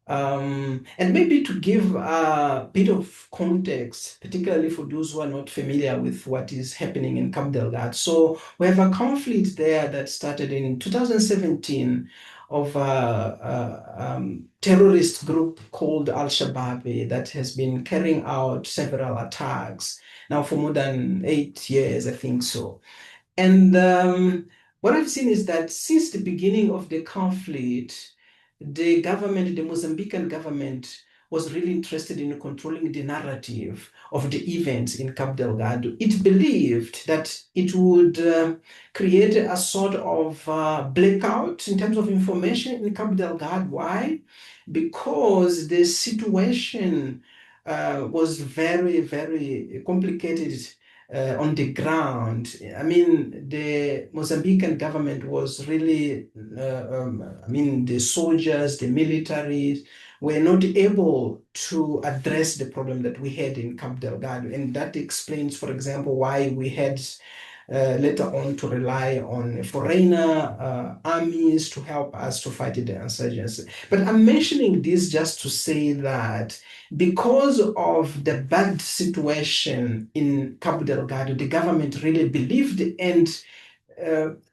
S3: And maybe to give a bit of context, particularly for those who are not familiar with what is happening in Cabo Delgado. So we have a conflict there that started in 2017 of a terrorist group called Al-Shabaab that has been carrying out several attacks now for more than 8 years, I think so. And what I've seen is that since the beginning of the conflict, the Mozambican government was really interested in controlling the narrative of the events in Cabo Delgado. It believed that it would create a sort of blackout in terms of information in Cabo Delgado. Why? Because the situation was very, very complicated on the ground. I mean, the Mozambican government was really, the soldiers, the military were not able to address the problem that we had in Cabo Delgado. And that explains, for example, why we had later on to rely on foreigner armies to help us to fight the insurgency. But I'm mentioning this just to say that because of the bad situation in Cabo Delgado, the government really believed and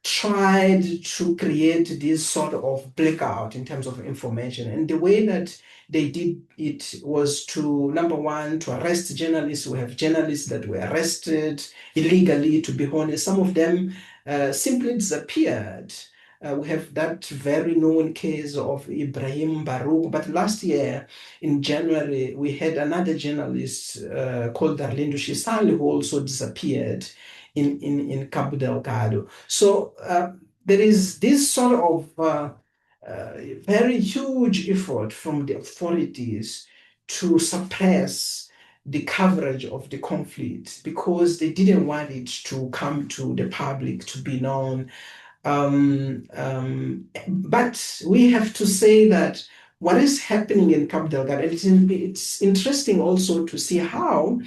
S3: tried to create this sort of blackout in terms of information. And the way that they did it was to, number one, to arrest journalists. We have journalists that were arrested illegally, to be honest. Some of them simply disappeared. We have that very known case of Ibrahim Barouk. But last year, in January, we had another journalist called Darlindo Shisali who also disappeared in Cabo Delgado. So there is this sort of very huge effort from the authorities to suppress the coverage of the conflict because they didn't want it to come to the public, to be known. But we have to say that what is happening in Cabo Delgado, it's interesting also to see how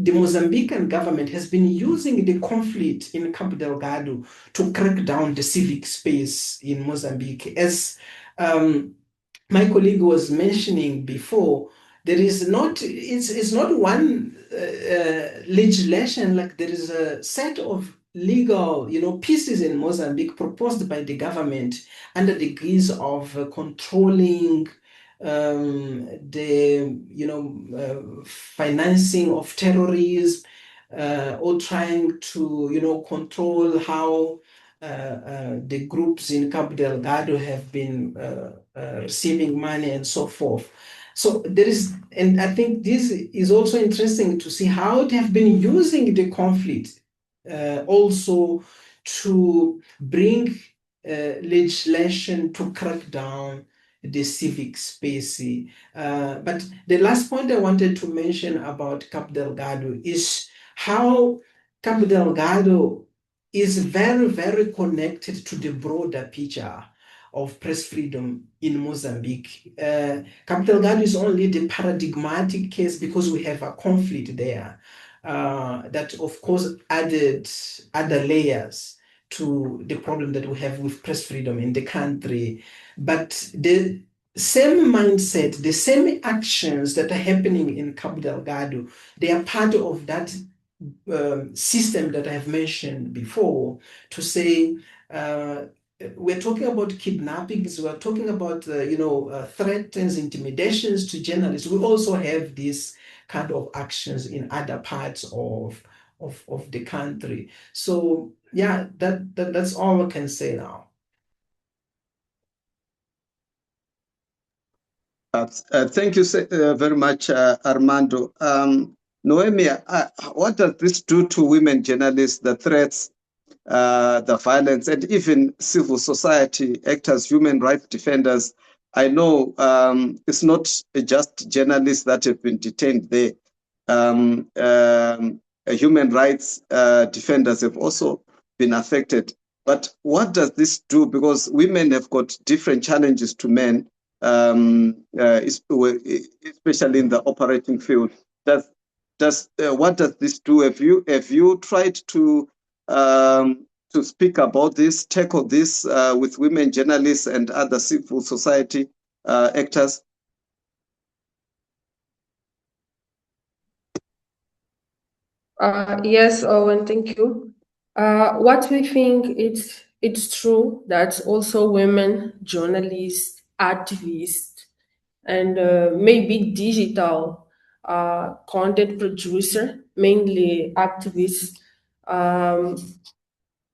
S3: the Mozambican government has been using the conflict in Cabo Delgado to crack down the civic space in Mozambique. As my colleague was mentioning before, it's not one legislation, like there is a set of legal, pieces in Mozambique proposed by the government under the guise of controlling the financing of terrorism, or trying to control how the groups in Cabo Delgado have been receiving money and so forth. So and I think this is also interesting to see how they have been using the conflict also to bring legislation to crack down the civic space. But the last point I wanted to mention about Cabo Delgado is how Cabo Delgado is very, very connected to the broader picture of press freedom in Mozambique. Cabo Delgado is only the paradigmatic case because we have a conflict there that, of course, added other layers to the problem that we have with press freedom in the country. But the same mindset, the same actions that are happening in Cabo Delgado, they are part of that system that I have mentioned before, to say we're talking about kidnappings, we're talking about threats and intimidations to journalists. We also have these kind of actions in other parts of the country. So yeah, that's all I can say now.
S1: Thank you very much, Armando. Noémia, what does this do to women journalists, the threats, the violence, and even civil society actors, human rights defenders? I know it's not just journalists that have been detained there. Human rights defenders have also been affected. But what does this do? Because women have got different challenges to men, especially in the operating field. What does this do? Have you tried to speak about this, tackle this with women journalists and other civil society actors?
S4: Yes, Owen, thank you. What we think it's true that also women journalists, activists, and maybe digital content producer, mainly activists,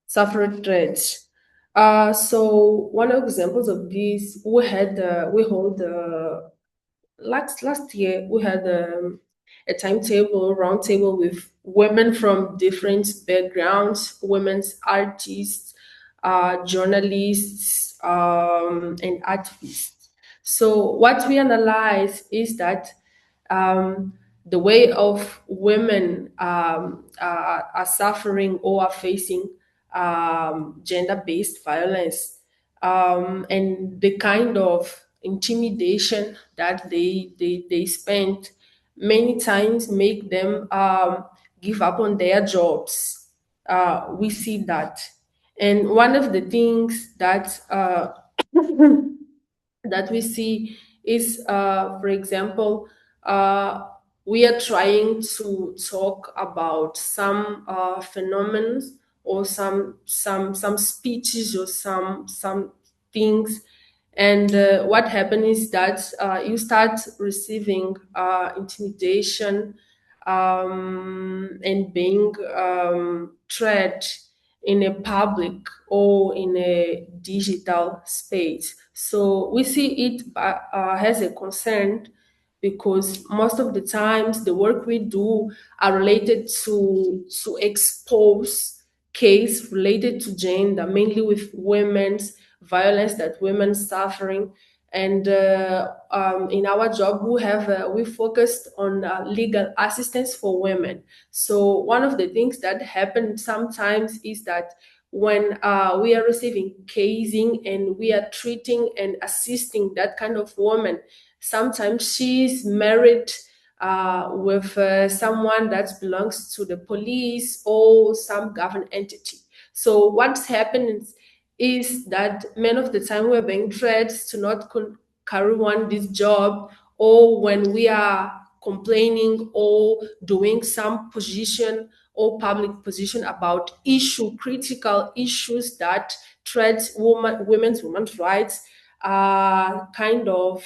S4: suffer threats. So one of the examples of this, we hold last year we had a roundtable with women from different backgrounds, women's artists, journalists, and activists. So what we analyze is that the way of women are suffering or are facing gender-based violence, and the kind of intimidation that they spend many times make them give up on their jobs. We see that. And one of the things that that we see is, for example, we are trying to talk about some phenomena or some speeches or some things, and what happens is that you start receiving intimidation and being treated in a public or in a digital space. So we see it as a concern, because most of the times the work we do are related to expose case related to gender, mainly with women's violence that women suffering. And in our job, we focused on legal assistance for women. So one of the things that happen sometimes is that when we are receiving casing and we are treating and assisting that kind of woman, sometimes she's married with someone that belongs to the police or some government entity. So what's happening is that many of the time we're being threatened to not carry on this job, or when we are complaining or doing some position or public position about critical issues that threats women's rights, kind of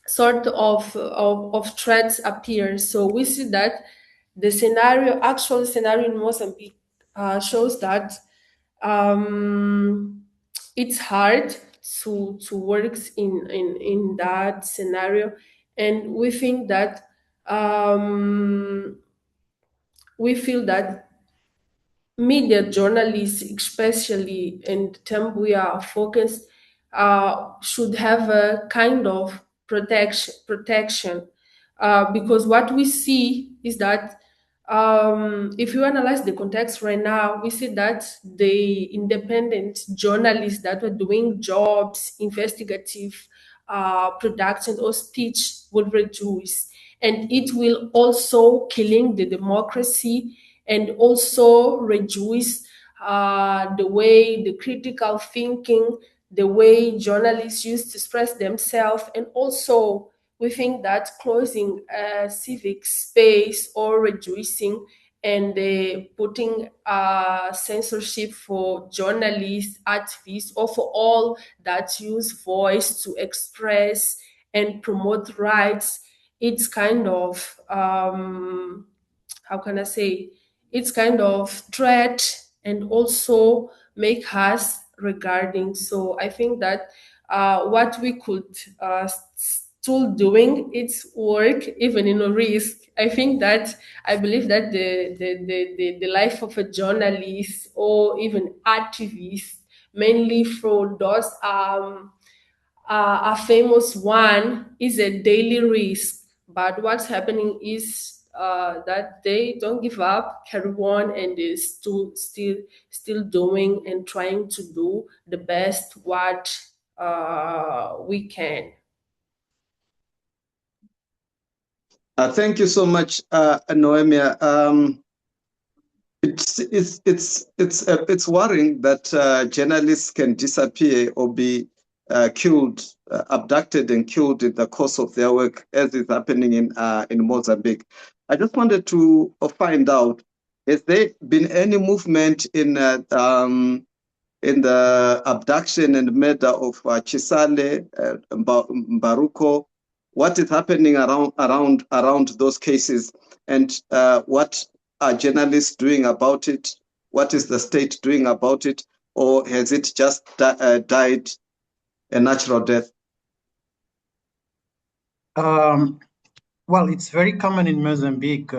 S4: sort of threats appear. So we see that the actual scenario in Mozambique shows that it's hard to work in that scenario, and we think that we feel that media journalists, especially in the term we are focused, should have a kind of protection, because what we see is that if you analyze the context right now, we see that the independent journalists that were doing jobs, investigative productions or speech will reduce. and it will also killing the democracy and also reduce the way the critical thinking, the way journalists used to express themselves, and also we think that closing civic space or reducing and putting censorship for journalists, activists, or for all that use voice to express and promote rights, it's kind of how can I say, it's kind of threat and also make us regarding. So I think that what we could still doing its work even in a risk. I think that I believe that the life of a journalist or even activist, mainly for those a famous one, is a daily risk. But what's happening is that they don't give up, carry on, and is still doing and trying to do the best what we can.
S1: Thank you so much, Noémia. It's worrying that journalists can disappear or be killed, abducted and killed in the course of their work, as is happening in Mozambique. I just wanted to find out: has there been any movement in the abduction and murder of Chisale, Mbaruko? What is happening around those cases, and what are journalists doing about it? What is the state doing about it? Or has it just died a natural death?
S5: Well, it's very common in Mozambique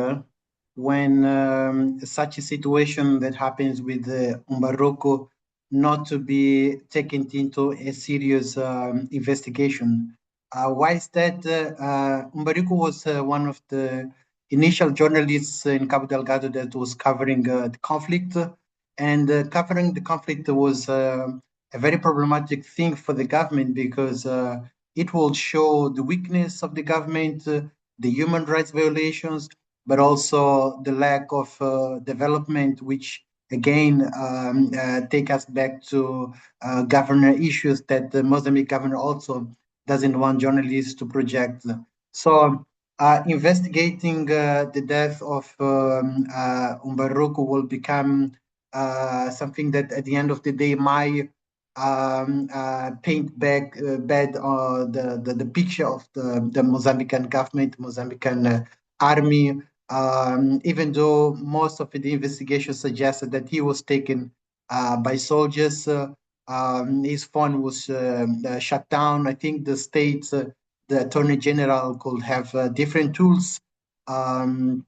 S5: when such a situation that happens with Umbaruku not to be taken into a serious investigation. Why is that? Umbaruku was one of the initial journalists in Cabo Delgado that was covering the conflict, and covering the conflict was a very problematic thing for the government because it will show the weakness of the government, the human rights violations, but also the lack of development, which again take us back to governor issues that the Mozambique governor also doesn't want journalists to project. So investigating the death of Umbaruku will become something that at the end of the day might paint back bad the picture of the Mozambican government, Mozambican army, even though most of the investigation suggested that he was taken by soldiers. His phone was shut down. I think the states, the attorney general could have different tools to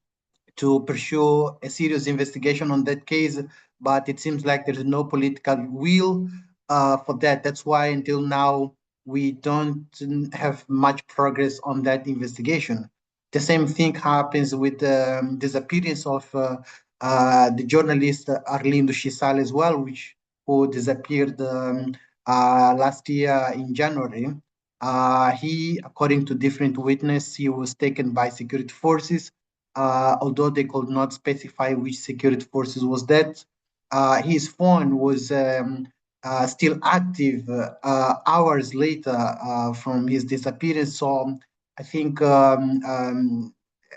S5: pursue a serious investigation on that case, but it seems like there is no political will for that. That's why until now we don't have much progress on that investigation. The same thing happens with the disappearance of the journalist Arlindo Chisal as well, who disappeared last year in January. He, according to different witnesses, he was taken by security forces, although they could not specify which security forces was that. His phone was still active hours later from his disappearance. So I think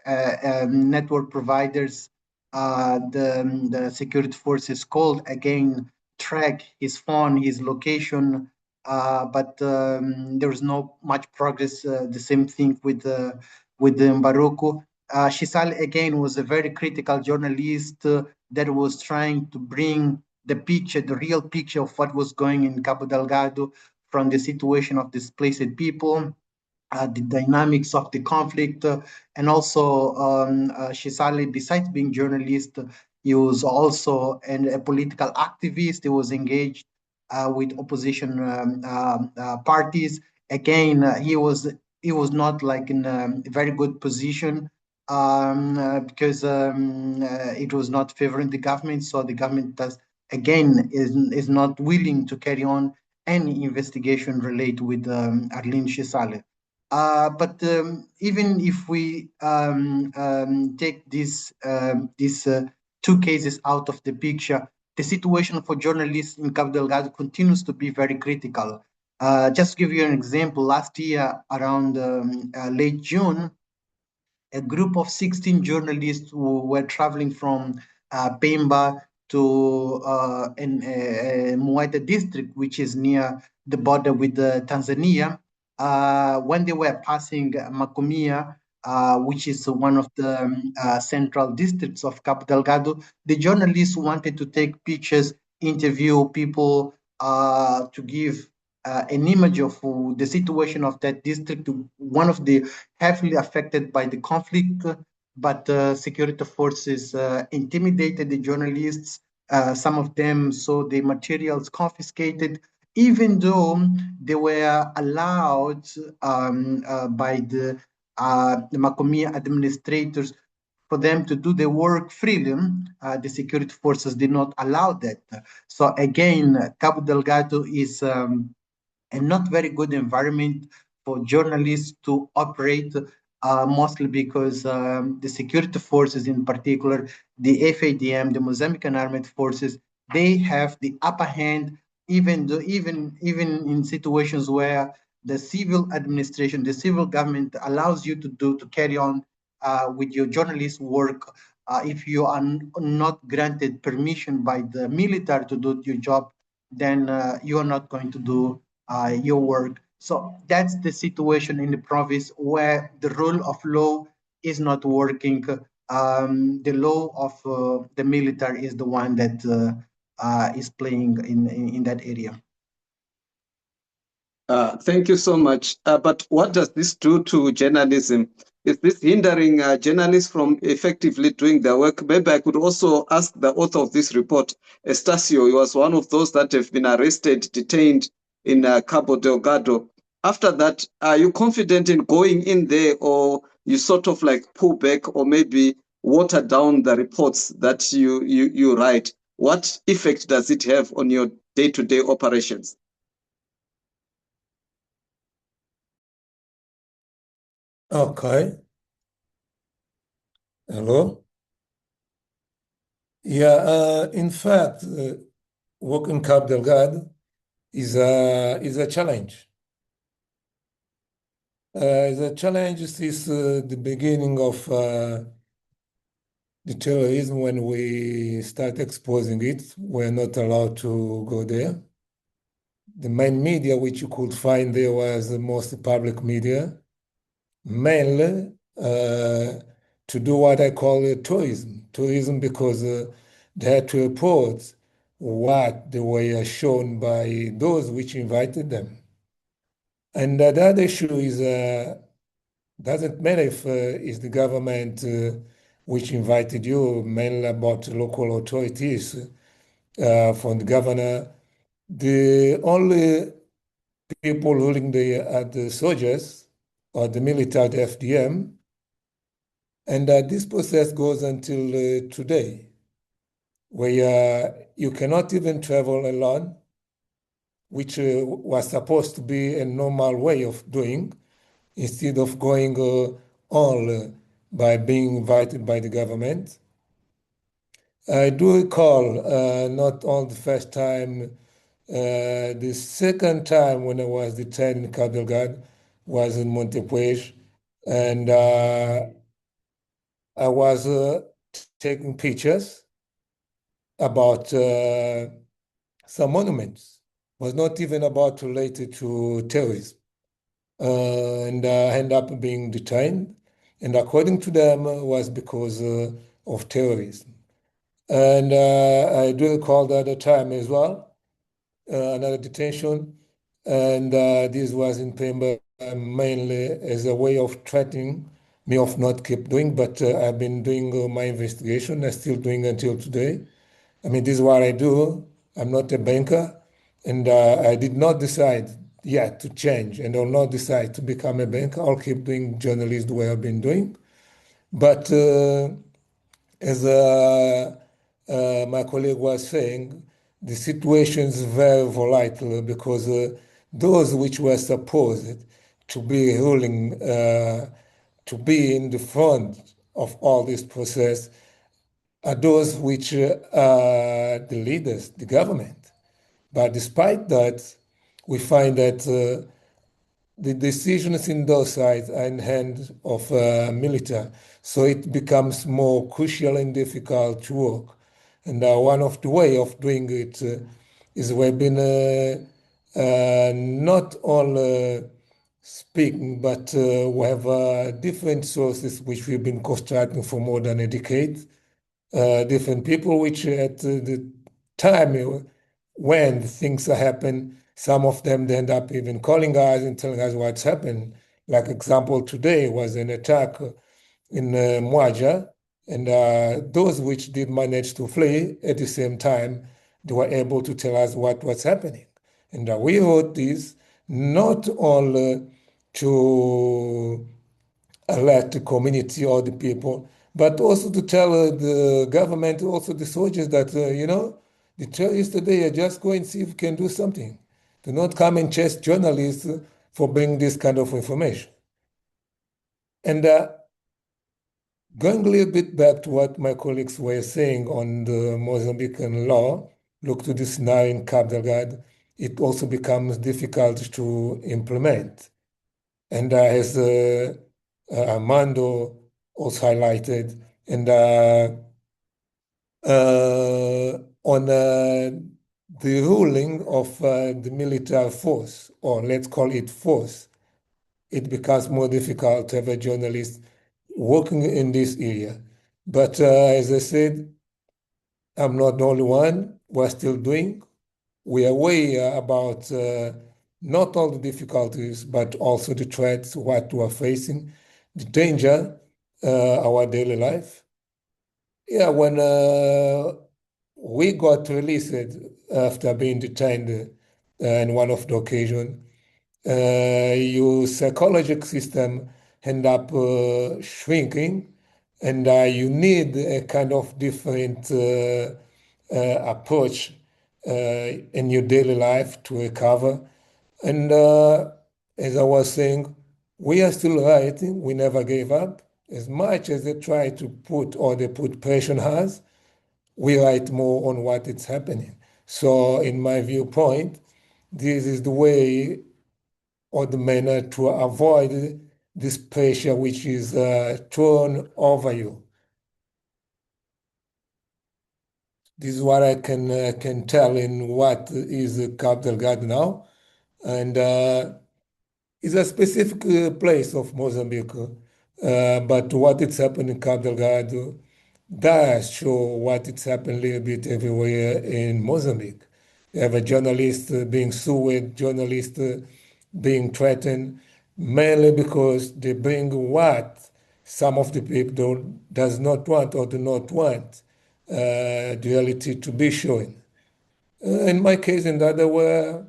S5: network providers, the security forces called again, track his phone, his location, but there was no much progress. The same thing with the Mbaruku. Shisal again was a very critical journalist that was trying to bring the picture, the real picture of what was going in Cabo Delgado from the situation of displaced people, the dynamics of the conflict, and also Shisali, besides being journalist, he was also a political activist. He was engaged with opposition parties. Again, he was not like in a very good position because it was not favoring the government. So the government is not willing to carry on any investigation related with Arlene Chisale. But even if we take these two cases out of the picture, the situation for journalists in Cabo Delgado continues to be very critical. Just to give you an example, last year around late June, a group of 16 journalists who were traveling from Pemba to Mueda district, which is near the border with Tanzania. When they were passing Macomia, which is one of the central districts of Cabo Delgado, the journalists wanted to take pictures, interview people, to give an image of the situation of that district, one of the heavily affected by the conflict, but security forces intimidated the journalists. Some of them saw the materials confiscated, even though they were allowed by the Macomia administrators for them to do their work freely. The security forces did not allow that. So again, Cabo Delgado is a not very good environment for journalists to operate, mostly because the security forces, in particular, the FADM, the Mozambican Armed Forces, they have the upper hand, even in situations where the civil administration, the civil government allows you to carry on with your journalist work. If you are not granted permission by the military to do your job, then you are not going to do your work. So that's the situation in the province where the rule of law is not working. The law of the military is the one that is playing in that area.
S1: Thank you so much. But what does this do to journalism? Is this hindering journalists from effectively doing their work? Maybe I could also ask the author of this report, Estacio. He was one of those that have been arrested, detained in Cabo Delgado. After that, are you confident in going in there, or you sort of like pull back, or maybe water down the reports that you write? What effect does it have on your day-to-day operations?
S2: Okay. Hello? Yeah, in fact, working Cabo Delgado is a challenge. It's a challenge since the beginning of the terrorism. When we start exposing it, we're not allowed to go there. The main media which you could find there was the most public media, mainly to do what I call tourism. Tourism because they had to report what they were shown by those which invited them. And the other issue is doesn't matter if it's the government which invited you, mainly about local authorities from the governor. The only people ruling the soldiers or the military, the FDM, and this process goes until today, where you cannot even travel alone, which was supposed to be a normal way of doing, instead of going all by being invited by the government. I do recall not on the first time, the second time when I was detained in Cabo Delgado was in Montepuez, and I was taking pictures about some monuments. It was not even about related to terrorism. And I ended up being detained. And according to them, was because of terrorism. And I do recall the other time as well, another detention. And this was in Pemba mainly as a way of threatening me of not keep doing, but I've been doing my investigation. I'm still doing until today. I mean, this is what I do. I'm not a banker, and I did not decide yet to change, and I'll not decide to become a banker. I'll keep doing journalism the way I've been doing. But as my colleague was saying, the situation is very volatile because those which were supposed to be ruling, to be in the front of all this process are those which are the leaders, the government. But despite that, we find that the decisions in those sides are in hands of military, so it becomes more crucial and difficult to work. And one of the way of doing it is we've been not all speaking, but we have different sources which we've been constructing for more than a decade. Different people which at the time when things happen, some of them they end up even calling us and telling us what's happened. Like example today was an attack in Mwaja, and those which did manage to flee at the same time, they were able to tell us what was happening. And we wrote this not all to alert the community or the people, but also to tell the government, also the soldiers that, the terrorists today are just go and see if we can do something. Do not come and chase journalists for bringing this kind of information. And going a little bit back to what my colleagues were saying on the Mozambican law, look to this now in Cabo Delgado, it also becomes difficult to implement. And as Armando also highlighted, and on the ruling of the military force, or let's call it force, it becomes more difficult to have a journalist working in this area. But as I said, I'm not the only one. We're still doing. We are aware about not all the difficulties, but also the threats, what we're facing, the danger, our daily life. Yeah, when we got released after being detained in one of the occasions, your psychological system end up shrinking, and you need a kind of different approach in your daily life to recover. And as I was saying, we are still writing. We never gave up. As much as they try to put or they put pressure on us, we write more on what is happening. So in my viewpoint, this is the way or the manner to avoid this pressure which is thrown over you. This is what I can tell in what is Cabo Delgado now. And it's a specific place of Mozambique. But what is happening in Cabo Delgado does show what it's happening a little bit everywhere in Mozambique. You have a journalist being sued, journalists being threatened, mainly because they bring what some of the people does not want or do not want the reality to be shown. In my case, in the other way,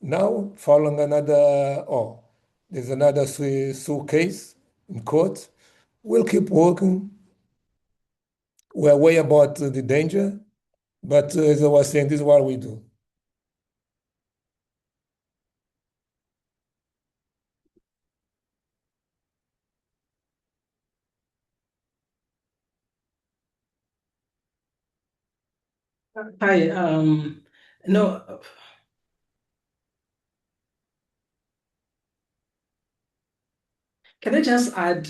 S2: now following another, there's another sue case in court. We'll keep working. We're aware about the danger, but as I was saying, this is what we do.
S3: Hi, no, can I just add,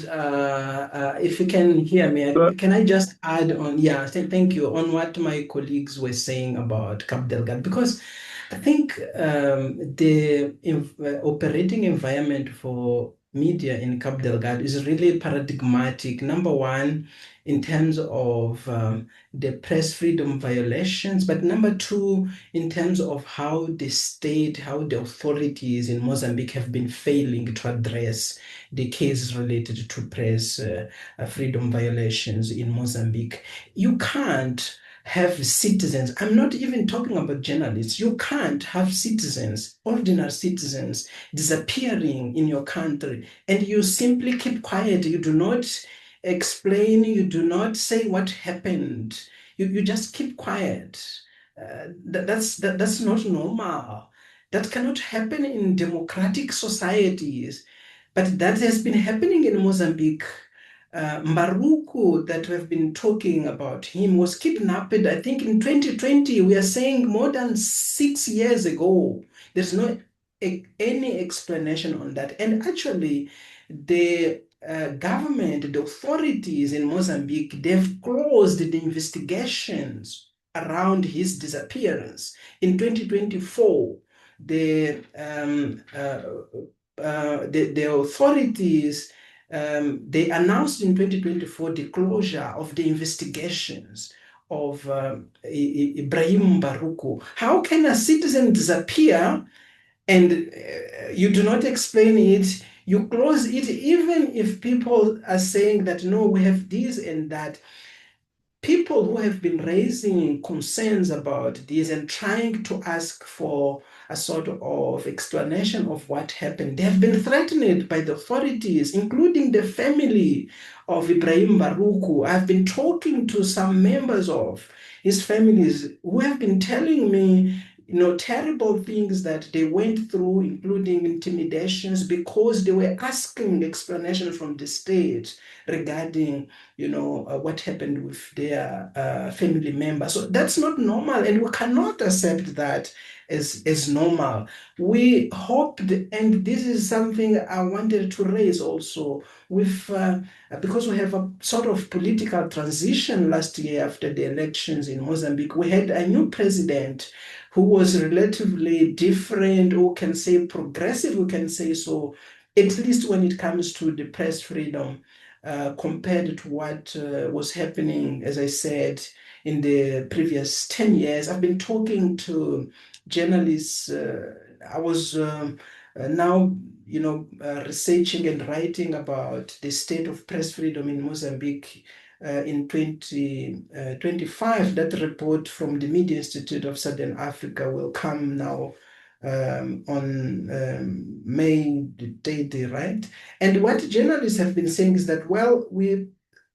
S3: if you can hear me, can I just add on, thank you, on what my colleagues were saying about Cabo Delgado, because I think the operating environment for media in Cabo Delgado is really paradigmatic. Number one, in terms of the press freedom violations, but number two, in terms of how the state, how the authorities in Mozambique have been failing to address the cases related to press freedom violations in Mozambique. You can't have citizens, I'm not even talking about journalists, you can't have citizens, ordinary citizens, disappearing in your country, and you simply keep quiet. You do not explain, you do not say what happened, you just keep quiet. That's not normal. That cannot happen in democratic societies, but that has been happening in Mozambique. Mbaruku, that we have been talking about, him was kidnapped, I think in 2020. We are saying more than 6 years ago. There's no any explanation on that. And actually, the government, the authorities in Mozambique, they've closed the investigations around his disappearance. In 2024, the authorities they announced in 2024 the closure of the investigations of Ibrahim Mbaruku. How can a citizen disappear and you do not explain it? You close it, even if people are saying that, no, we have this and that. People who have been raising concerns about this and trying to ask for a sort of explanation of what happened, they have been threatened by the authorities, including the family of Ibrahim Mbaruku. I've been talking to some members of his families who have been telling me, terrible things that they went through, including intimidations, because they were asking explanation from the state regarding, what happened with their family members. So that's not normal, and we cannot accept that as normal. We hoped, and this is something I wanted to raise also, with because we have a sort of political transition last year after the elections in Mozambique. We had a new president who was relatively different, who can say progressive, we can say so, at least when it comes to the press freedom, compared to what was happening, as I said, in the previous 10 years. I've been talking to journalists. I was now, researching and writing about the state of press freedom in Mozambique in 2025. That report from the Media Institute of Southern Africa will come now on May the 30th, right? And what journalists have been saying is that, well, we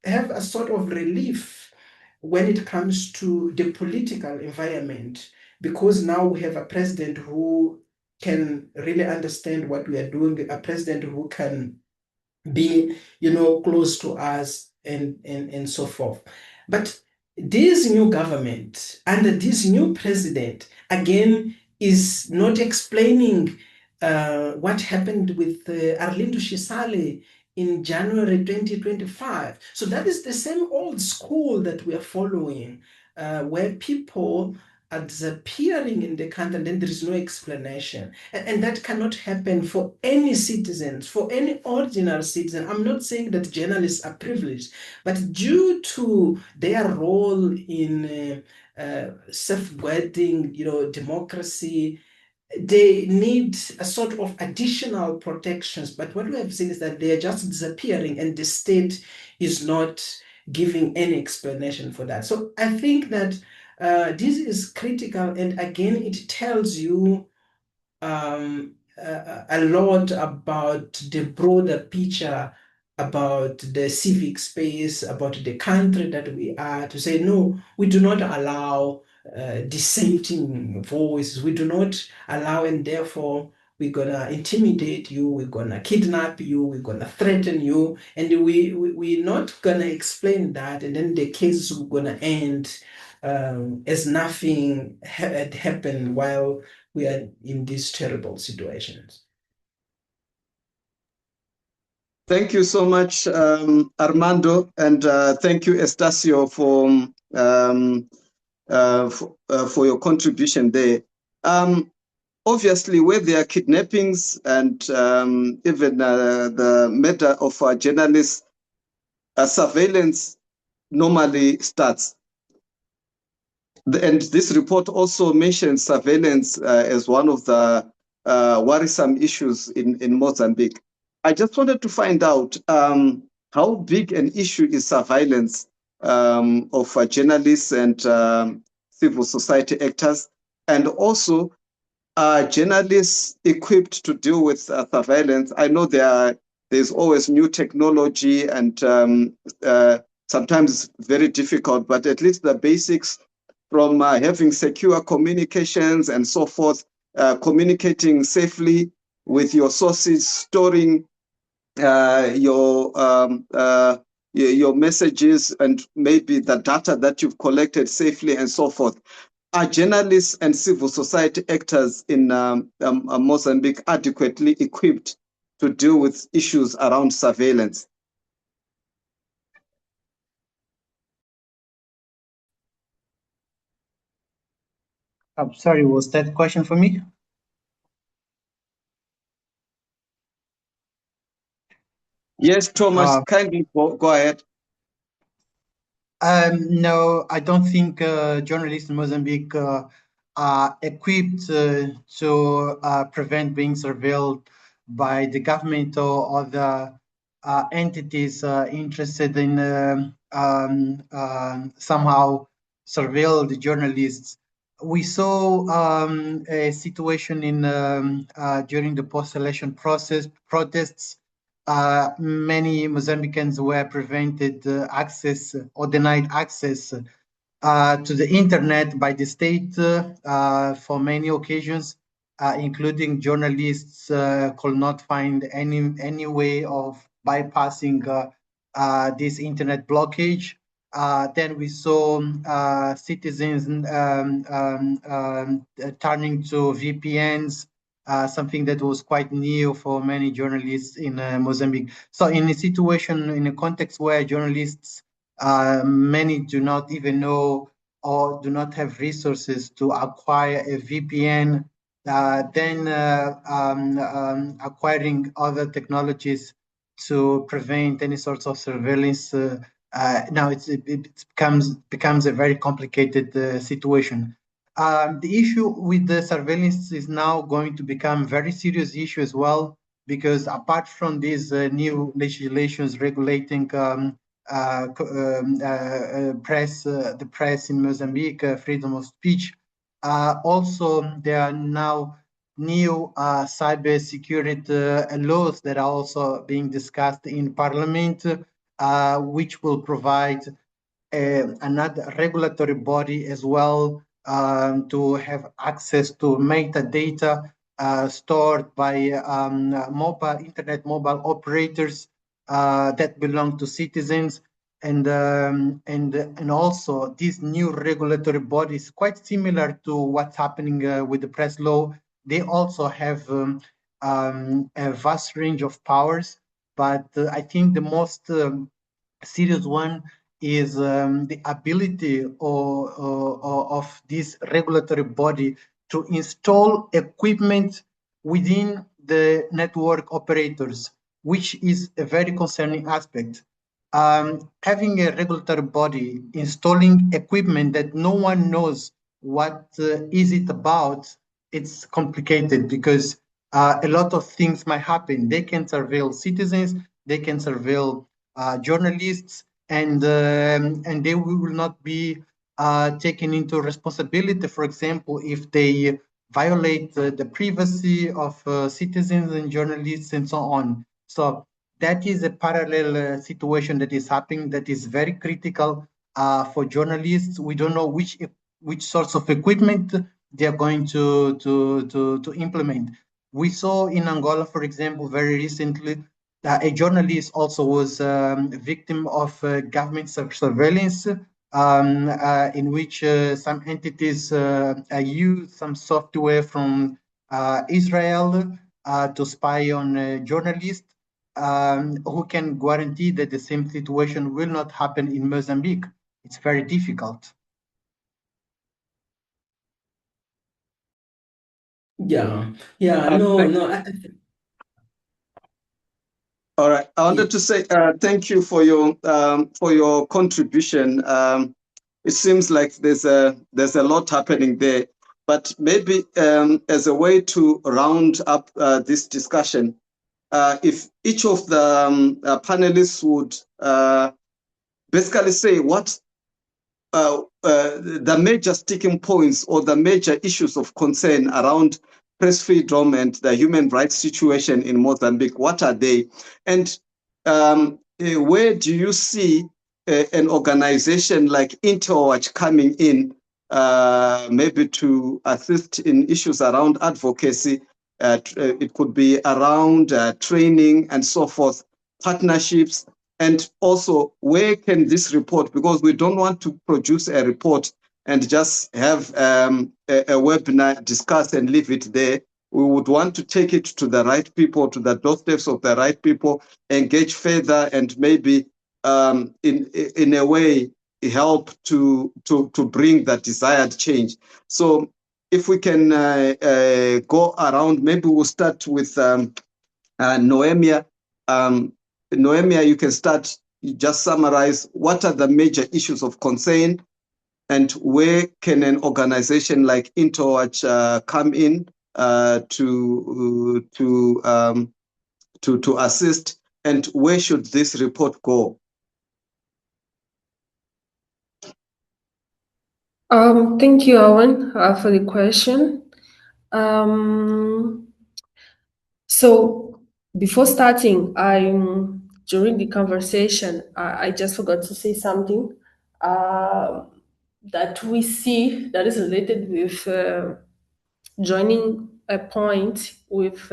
S3: have a sort of relief when it comes to the political environment, because now we have a president who can really understand what we are doing, a president who can be, close to us and so forth. But this new government under this new president, again, is not explaining what happened with Arlindo Shisale in January 2025. So that is the same old school that we are following, where people are disappearing in the country and then there is no explanation. And that cannot happen for any citizens, for any ordinary citizen. I'm not saying that journalists are privileged, but due to their role in safeguarding, democracy, they need a sort of additional protections. But what we have seen is that they are just disappearing and the state is not giving any explanation for that. So I think that this is critical, and again, it tells you a lot about the broader picture, about the civic space, about the country that we are, to say, no, we do not allow dissenting voices. We do not allow, and therefore we're gonna intimidate you, we're gonna kidnap you, we're gonna threaten you, and we're not gonna explain that, and then the case is gonna end as nothing had happened while we are in these terrible situations.
S1: Thank you so much, Armando, and thank you, Estacio, for your contribution there. Obviously, where there are kidnappings and even the murder of journalists, surveillance normally starts. And this report also mentions surveillance as one of the worrisome issues in Mozambique. I just wanted to find out how big an issue is surveillance of journalists and civil society actors, and also journalists equipped to deal with surveillance. I know there's always new technology and sometimes very difficult, but at least the basics from having secure communications and so forth, communicating safely with your sources, storing your messages and maybe the data that you've collected safely and so forth. Are journalists and civil society actors in Mozambique adequately equipped to deal with issues around surveillance?
S5: I'm sorry, was that question for me?
S1: Yes, Tomás, kindly go ahead.
S5: No, I don't think journalists in Mozambique are equipped to prevent being surveilled by the government or other entities interested in somehow surveil the journalists. We saw a situation in during the post-election protests. Many Mozambicans were prevented access or denied access to the internet by the state for many occasions, including journalists could not find any way of bypassing this internet blockage. Then we saw citizens turning to VPNs, something that was quite new for many journalists in Mozambique. So in a situation, in a context where journalists, many do not even know or do not have resources to acquire a VPN, then acquiring other technologies to prevent any sorts of surveillance, now it becomes a very complicated situation. The issue with the surveillance is now going to become a very serious issue as well, because apart from these new legislations regulating the press in Mozambique, freedom of speech, also there are now new cyber security laws that are also being discussed in Parliament, which will provide another regulatory body as well to have access to metadata stored by internet mobile operators that belong to citizens, and also these new regulatory bodies, quite similar to what's happening with the press law. They also have a vast range of powers, but I think the most serious one is the ability of this regulatory body to install equipment within the network operators, which is a very concerning aspect. Having a regulatory body installing equipment that no one knows what is it about, it's complicated, because a lot of things might happen. They can surveil citizens, they can surveil journalists, and they will not be taken into responsibility, for example, if they violate the privacy of citizens and journalists and so on. So that is a parallel situation that is happening, that is very critical for journalists. We don't know which sorts of equipment they are going to implement. We saw in Angola, for example, very recently, a journalist also was a victim of government surveillance, in which some entities use some software from Israel to spy on journalists. Who can guarantee that the same situation will not happen in Mozambique? It's very difficult.
S3: Yeah, no.
S1: All right. I wanted to say thank you for your contribution. It seems like there's a lot happening there, but maybe as a way to round up this discussion, if each of the panelists would basically say what the major sticking points or the major issues of concern around press freedom and the human rights situation in Mozambique, what are they? And where do you see an organization like Interwatch coming in maybe to assist in issues around advocacy. It could be around training and so forth, partnerships, and also where can this report, because we don't want to produce a report and just have a webinar, discuss and leave it there. We would want to take it to the right people, to the doorsteps of the right people, engage further, and maybe in a way help to bring that desired change. So if we can go around, maybe we'll start with Noémia. Noémia, you can start, just summarize what are the major issues of concern and where can an organization like Interwatch come in to assist, and where should this report go?
S4: Thank you, Owen, for the question. So before starting, during the conversation, I just forgot to say something that we see that is related with joining a point with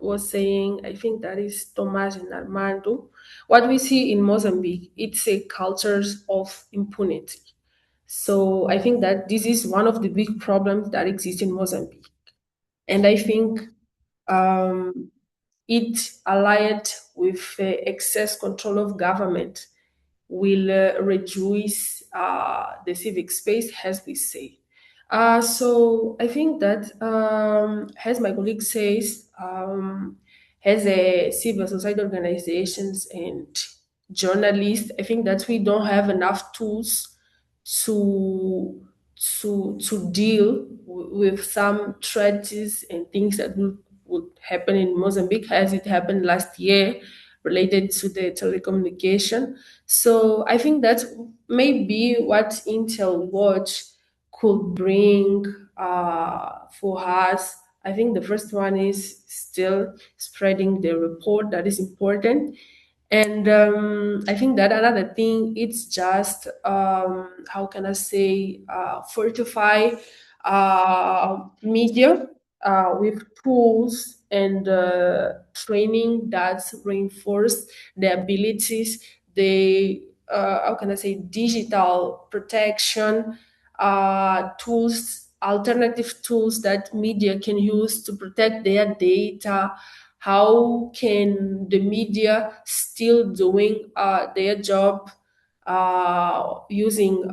S4: was saying, I think that is Tomás and Armando. What we see in Mozambique, it's a culture of impunity. So I think that this is one of the big problems that exist in Mozambique. And I think it allied with excess control of government will reduce the civic space, as we say. So I think that, as my colleague says, as a civil society organizations and journalists, I think that we don't have enough tools to deal with some threats and things that would happen in Mozambique, as it happened last year related to the telecommunication. So I think that maybe what Intel Watch could bring for us, I think the first one is still spreading the report. That is important. And I think that another thing, it's just, how can I say, fortify media with tools and training that reinforce the abilities, the, how can I say, digital protection tools, alternative tools that media can use to protect their data. How can the media still doing their job using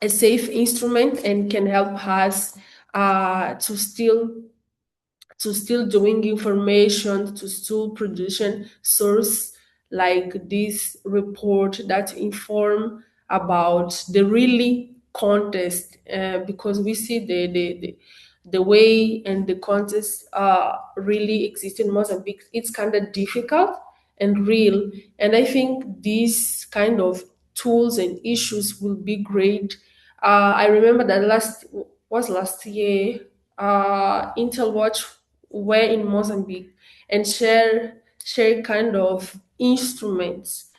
S4: a safe instrument, and can help us to still doing information, to still producing source like this report that inform about the really contest, because we see the way and the contest really exist in Mozambique. It's kind of difficult and real, and I think these kind of tools and issues will be great. I remember that last year, Intel Watch were in Mozambique and share kind of instruments,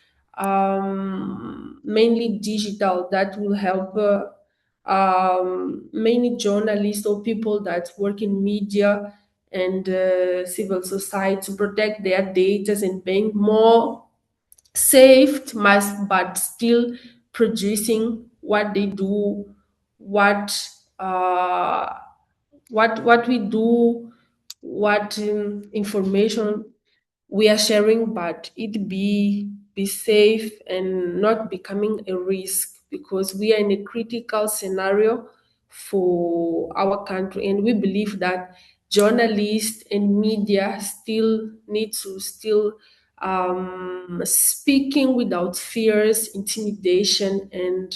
S4: mainly digital, that will help many journalists or people that work in media and civil society to protect their data and being more safe, but still producing what they do, what we do, what information we are sharing, but it be safe and not becoming a risk, because we are in a critical scenario for our country, and we believe that journalists and media still need to speaking without fears, intimidation, and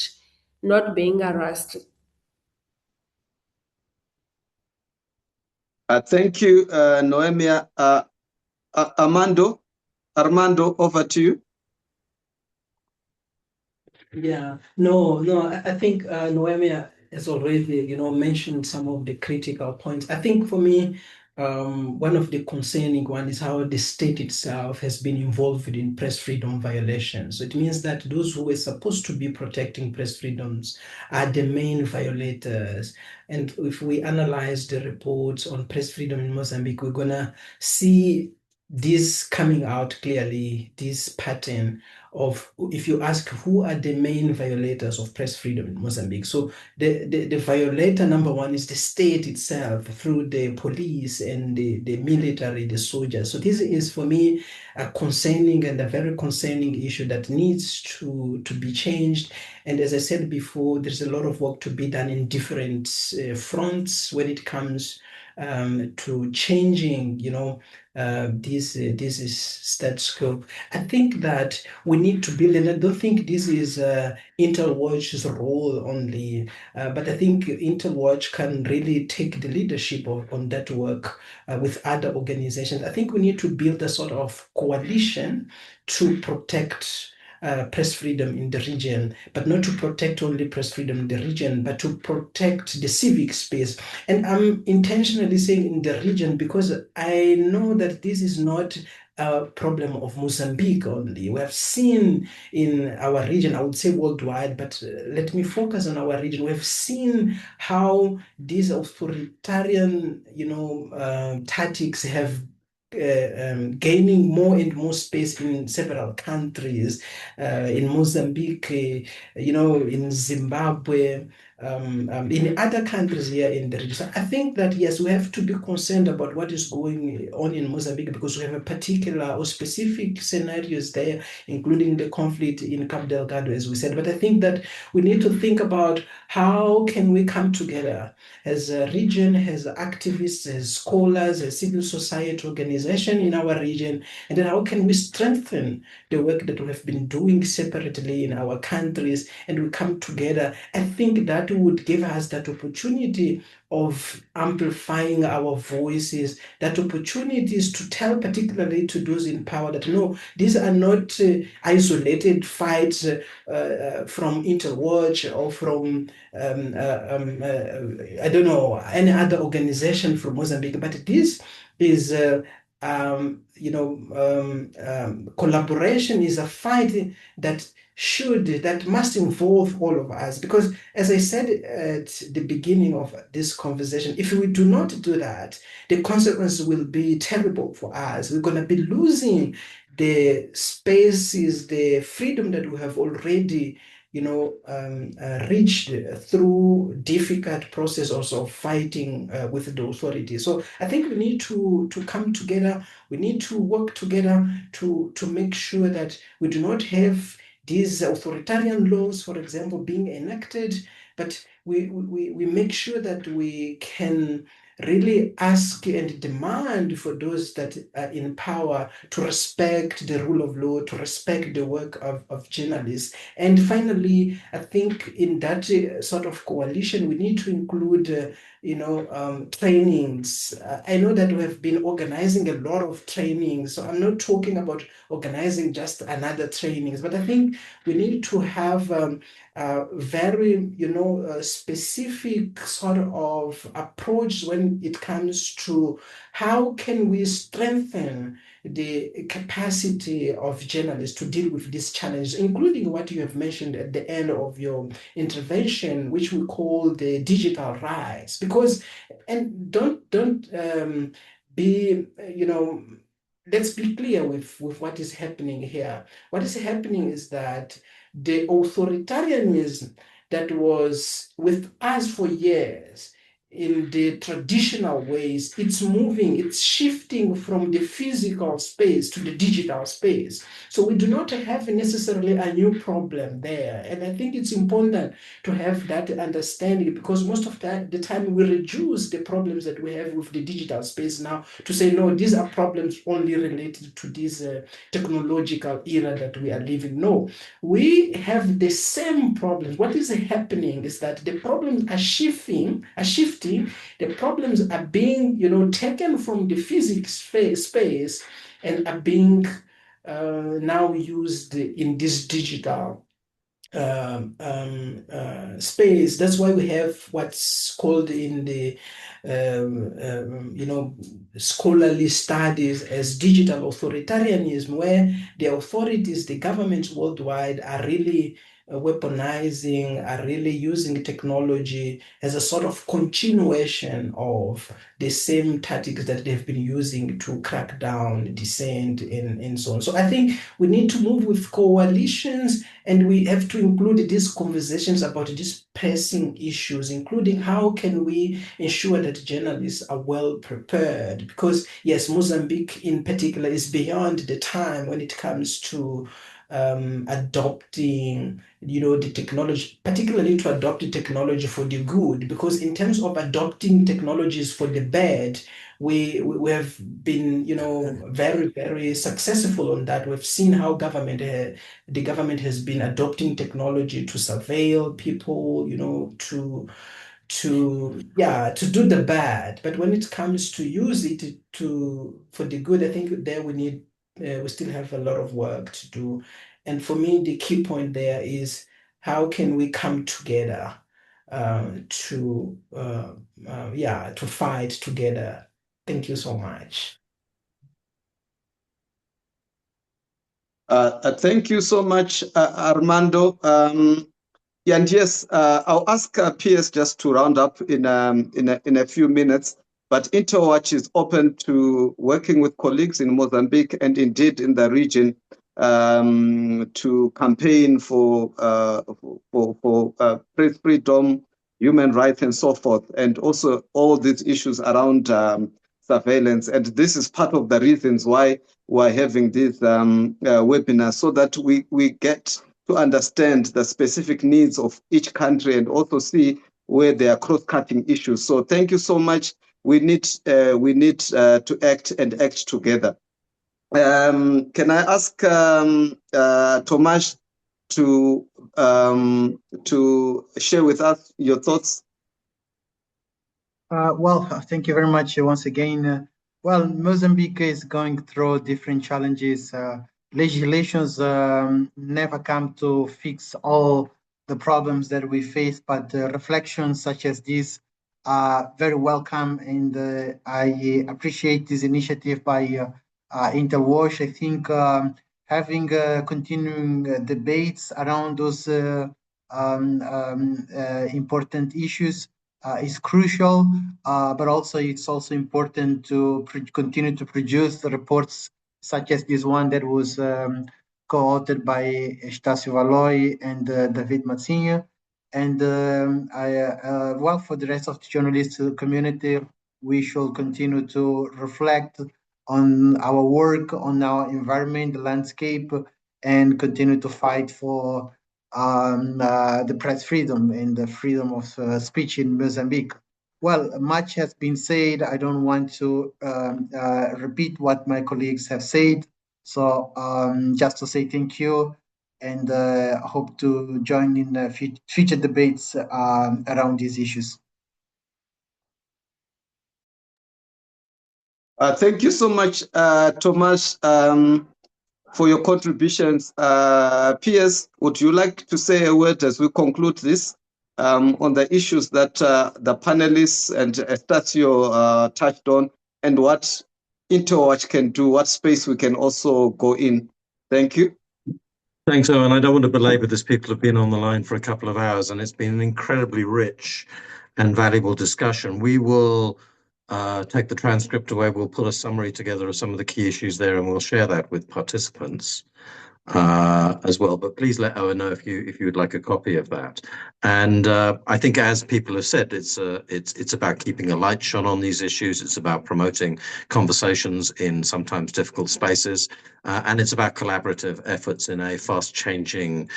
S4: not being arrested.
S1: Thank you, Noémia. Armando, over to you.
S3: Yeah, no, I think Noémia has already, mentioned some of the critical points. I think for me, one of the concerning one is how the state itself has been involved in press freedom violations. So it means that those who were supposed to be protecting press freedoms are the main violators. And if we analyze the reports on press freedom in Mozambique, we're gonna see this coming out clearly, this pattern of, if you ask who are the main violators of press freedom in Mozambique. So the violator number one is the state itself through the police and the military, the soldiers. So this is for me a concerning and a very concerning issue that needs to be changed. And as I said before, there's a lot of work to be done in different fronts when it comes to changing, this is status quo. I think that we need to build, and I don't think this is Interwatch's role only, but I think Interwatch can really take the leadership on that work with other organizations. I think we need to build a sort of coalition to protect press freedom in the region, but not to protect only press freedom in the region, but to protect the civic space. And I'm intentionally saying in the region because I know that this is not a problem of Mozambique only. We have seen in our region, I would say worldwide, but let me focus on our region. We have seen how these authoritarian, tactics have gaining more and more space in several countries, in Mozambique, in Zimbabwe, in other countries here in the region. So I think that, yes, we have to be concerned about what is going on in Mozambique because we have a particular or specific scenarios there, including the conflict in Cabo Delgado, as we said. But I think that we need to think about how can we come together as a region, as activists, as scholars, as civil society organization in our region, and then how can we strengthen the work that we have been doing separately in our countries, and we come together. I think that would give us that opportunity of amplifying our voices, that opportunities to tell particularly to those in power that no, these are not isolated fights from Interwatch or from I don't know, any other organization from Mozambique, but this is collaboration is a fight that must involve all of us, because as I said at the beginning of this conversation, if we do not do that, the consequences will be terrible for us. We're going to be losing the spaces, the freedom that we have already reached through difficult process also of fighting with the authorities. So I think we need to come together. We need to work together to make sure that we do not have these authoritarian laws, for example, being enacted, but we make sure that we can really ask and demand for those that are in power to respect the rule of law, to respect the work of journalists. And finally, I think in that sort of coalition, we need to include trainings. I know that we have been organizing a lot of trainings, so I'm not talking about organizing just another trainings, but I think we need to have very specific sort of approach when it comes to how can we strengthen the capacity of journalists to deal with these challenges, including what you have mentioned at the end of your intervention, which we call the digital rights. Because, and don't be, let's be clear with what is happening here. What is happening is that the authoritarianism that was with us for years in the traditional ways, it's moving, it's shifting from the physical space to the digital space. So we do not have necessarily a new problem there. And I think it's important to have that understanding, because most of the time we reduce the problems that we have with the digital space now to say, no, these are problems only related to this technological era that we are living. No, we have the same problems. What is happening is that the problems are shifting, the problems are being, taken from the physics space and are being now used in this digital space. That's why we have what's called in the scholarly studies as digital authoritarianism, where the authorities, the governments worldwide are really weaponizing, are really using technology as a sort of continuation of the same tactics that they've been using to crack down dissent and so on. So I think we need to move with coalitions, and we have to include these conversations about these pressing issues, including how can we ensure that journalists are well prepared. Because yes, Mozambique in particular is beyond the time when it comes to adopting the technology, particularly to adopt the technology for the good, because in terms of adopting technologies for the bad, we have been very, very successful on that. We've seen how the government has been adopting technology to surveil people, to do the bad. But when it comes to use it for the good, I think there we still have a lot of work to do. And for me, the key point there is how can we come together to fight together. Thank you so much.
S1: Thank you so much, Armando. And yes, I'll ask PS just to round up in a few minutes. But Interwatch is open to working with colleagues in Mozambique and indeed in the region to campaign for press freedom, human rights, and so forth, and also all these issues around surveillance. And this is part of the reasons why we're having these webinars, so that we get to understand the specific needs of each country and also see where there are cross-cutting issues. So thank you so much. We need to act and act together. Can I ask Tomás to share with us your thoughts?
S5: Well, thank you very much once again. Well, Mozambique is going through different challenges. Legislations never come to fix all the problems that we face, but reflections such as this are very welcome, and I appreciate this initiative by Interwatch. I think having continuing debates around those important issues is crucial, but also it's also important to continue to produce the reports such as this one that was co-authored by Estacio Valoi and David Matsinha. And well, for the rest of the journalist community, we should continue to reflect on our work, on our environment, the landscape, and continue to fight for the press freedom and the freedom of speech in Mozambique. Well, much has been said. I don't want to repeat what my colleagues have said. So just to say thank you, and hope to join in future debates around these issues.
S1: Thank you so much, Tomás, for your contributions. PS, would you like to say a word as we conclude this on the issues that the panelists and Estacio touched on, and what Interwatch can do, what space we can also go in? Thank you.
S6: Thanks, Owen. I don't want to belabor this. People have been on the line for a couple of hours, and it's been an incredibly rich and valuable discussion. We will take the transcript away. We'll put a summary together of some of the key issues there, and we'll share that with participants as well. But please let Owen know if you would like a copy of that. And I think, as people have said, it's about keeping a light shone on these issues. It's about promoting conversations in sometimes difficult spaces, and it's about collaborative efforts in a fast-changing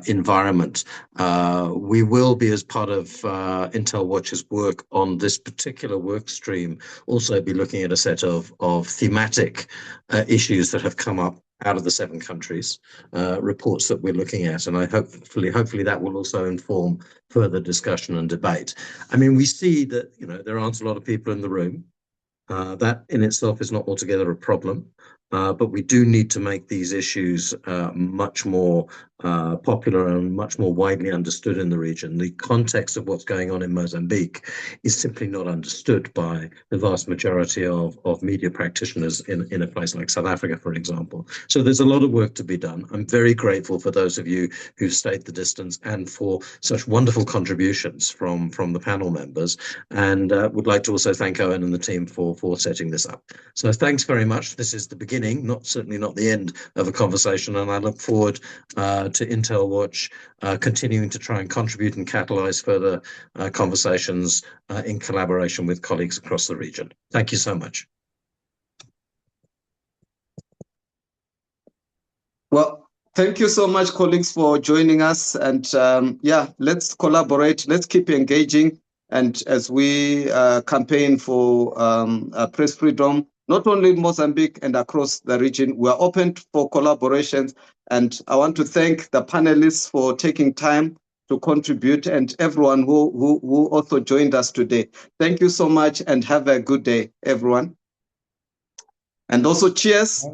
S6: environment. We will be, as part of Interwatch's work on this particular work stream, also be looking at a set of thematic issues that have come up out of the 7 countries, reports that we're looking at, and I hopefully that will also inform further discussion and debate. I mean, we see that there aren't a lot of people in the room. That in itself is not altogether a problem, but we do need to make these issues much more popular and much more widely understood in the region. The context of what's going on in Mozambique is simply not understood by the vast majority of media practitioners in a place like South Africa, for example. So there's a lot of work to be done. I'm very grateful for those of you who've stayed the distance and for such wonderful contributions from the panel members, and would like to also thank Owen and the team for setting this up. So thanks very much. This is the beginning, certainly not the end of a conversation, and I look forward to Intel Watch continuing to try and contribute and catalyze further conversations in collaboration with colleagues across the region. Thank you so much.
S1: Well, thank you so much, colleagues, for joining us. And yeah, let's collaborate. Let's keep engaging. And as we campaign for press freedom, not only in Mozambique and across the region, we are open for collaborations. And I want to thank the panelists for taking time to contribute and everyone who also joined us today. Thank you so much and have a good day, everyone. And also cheers.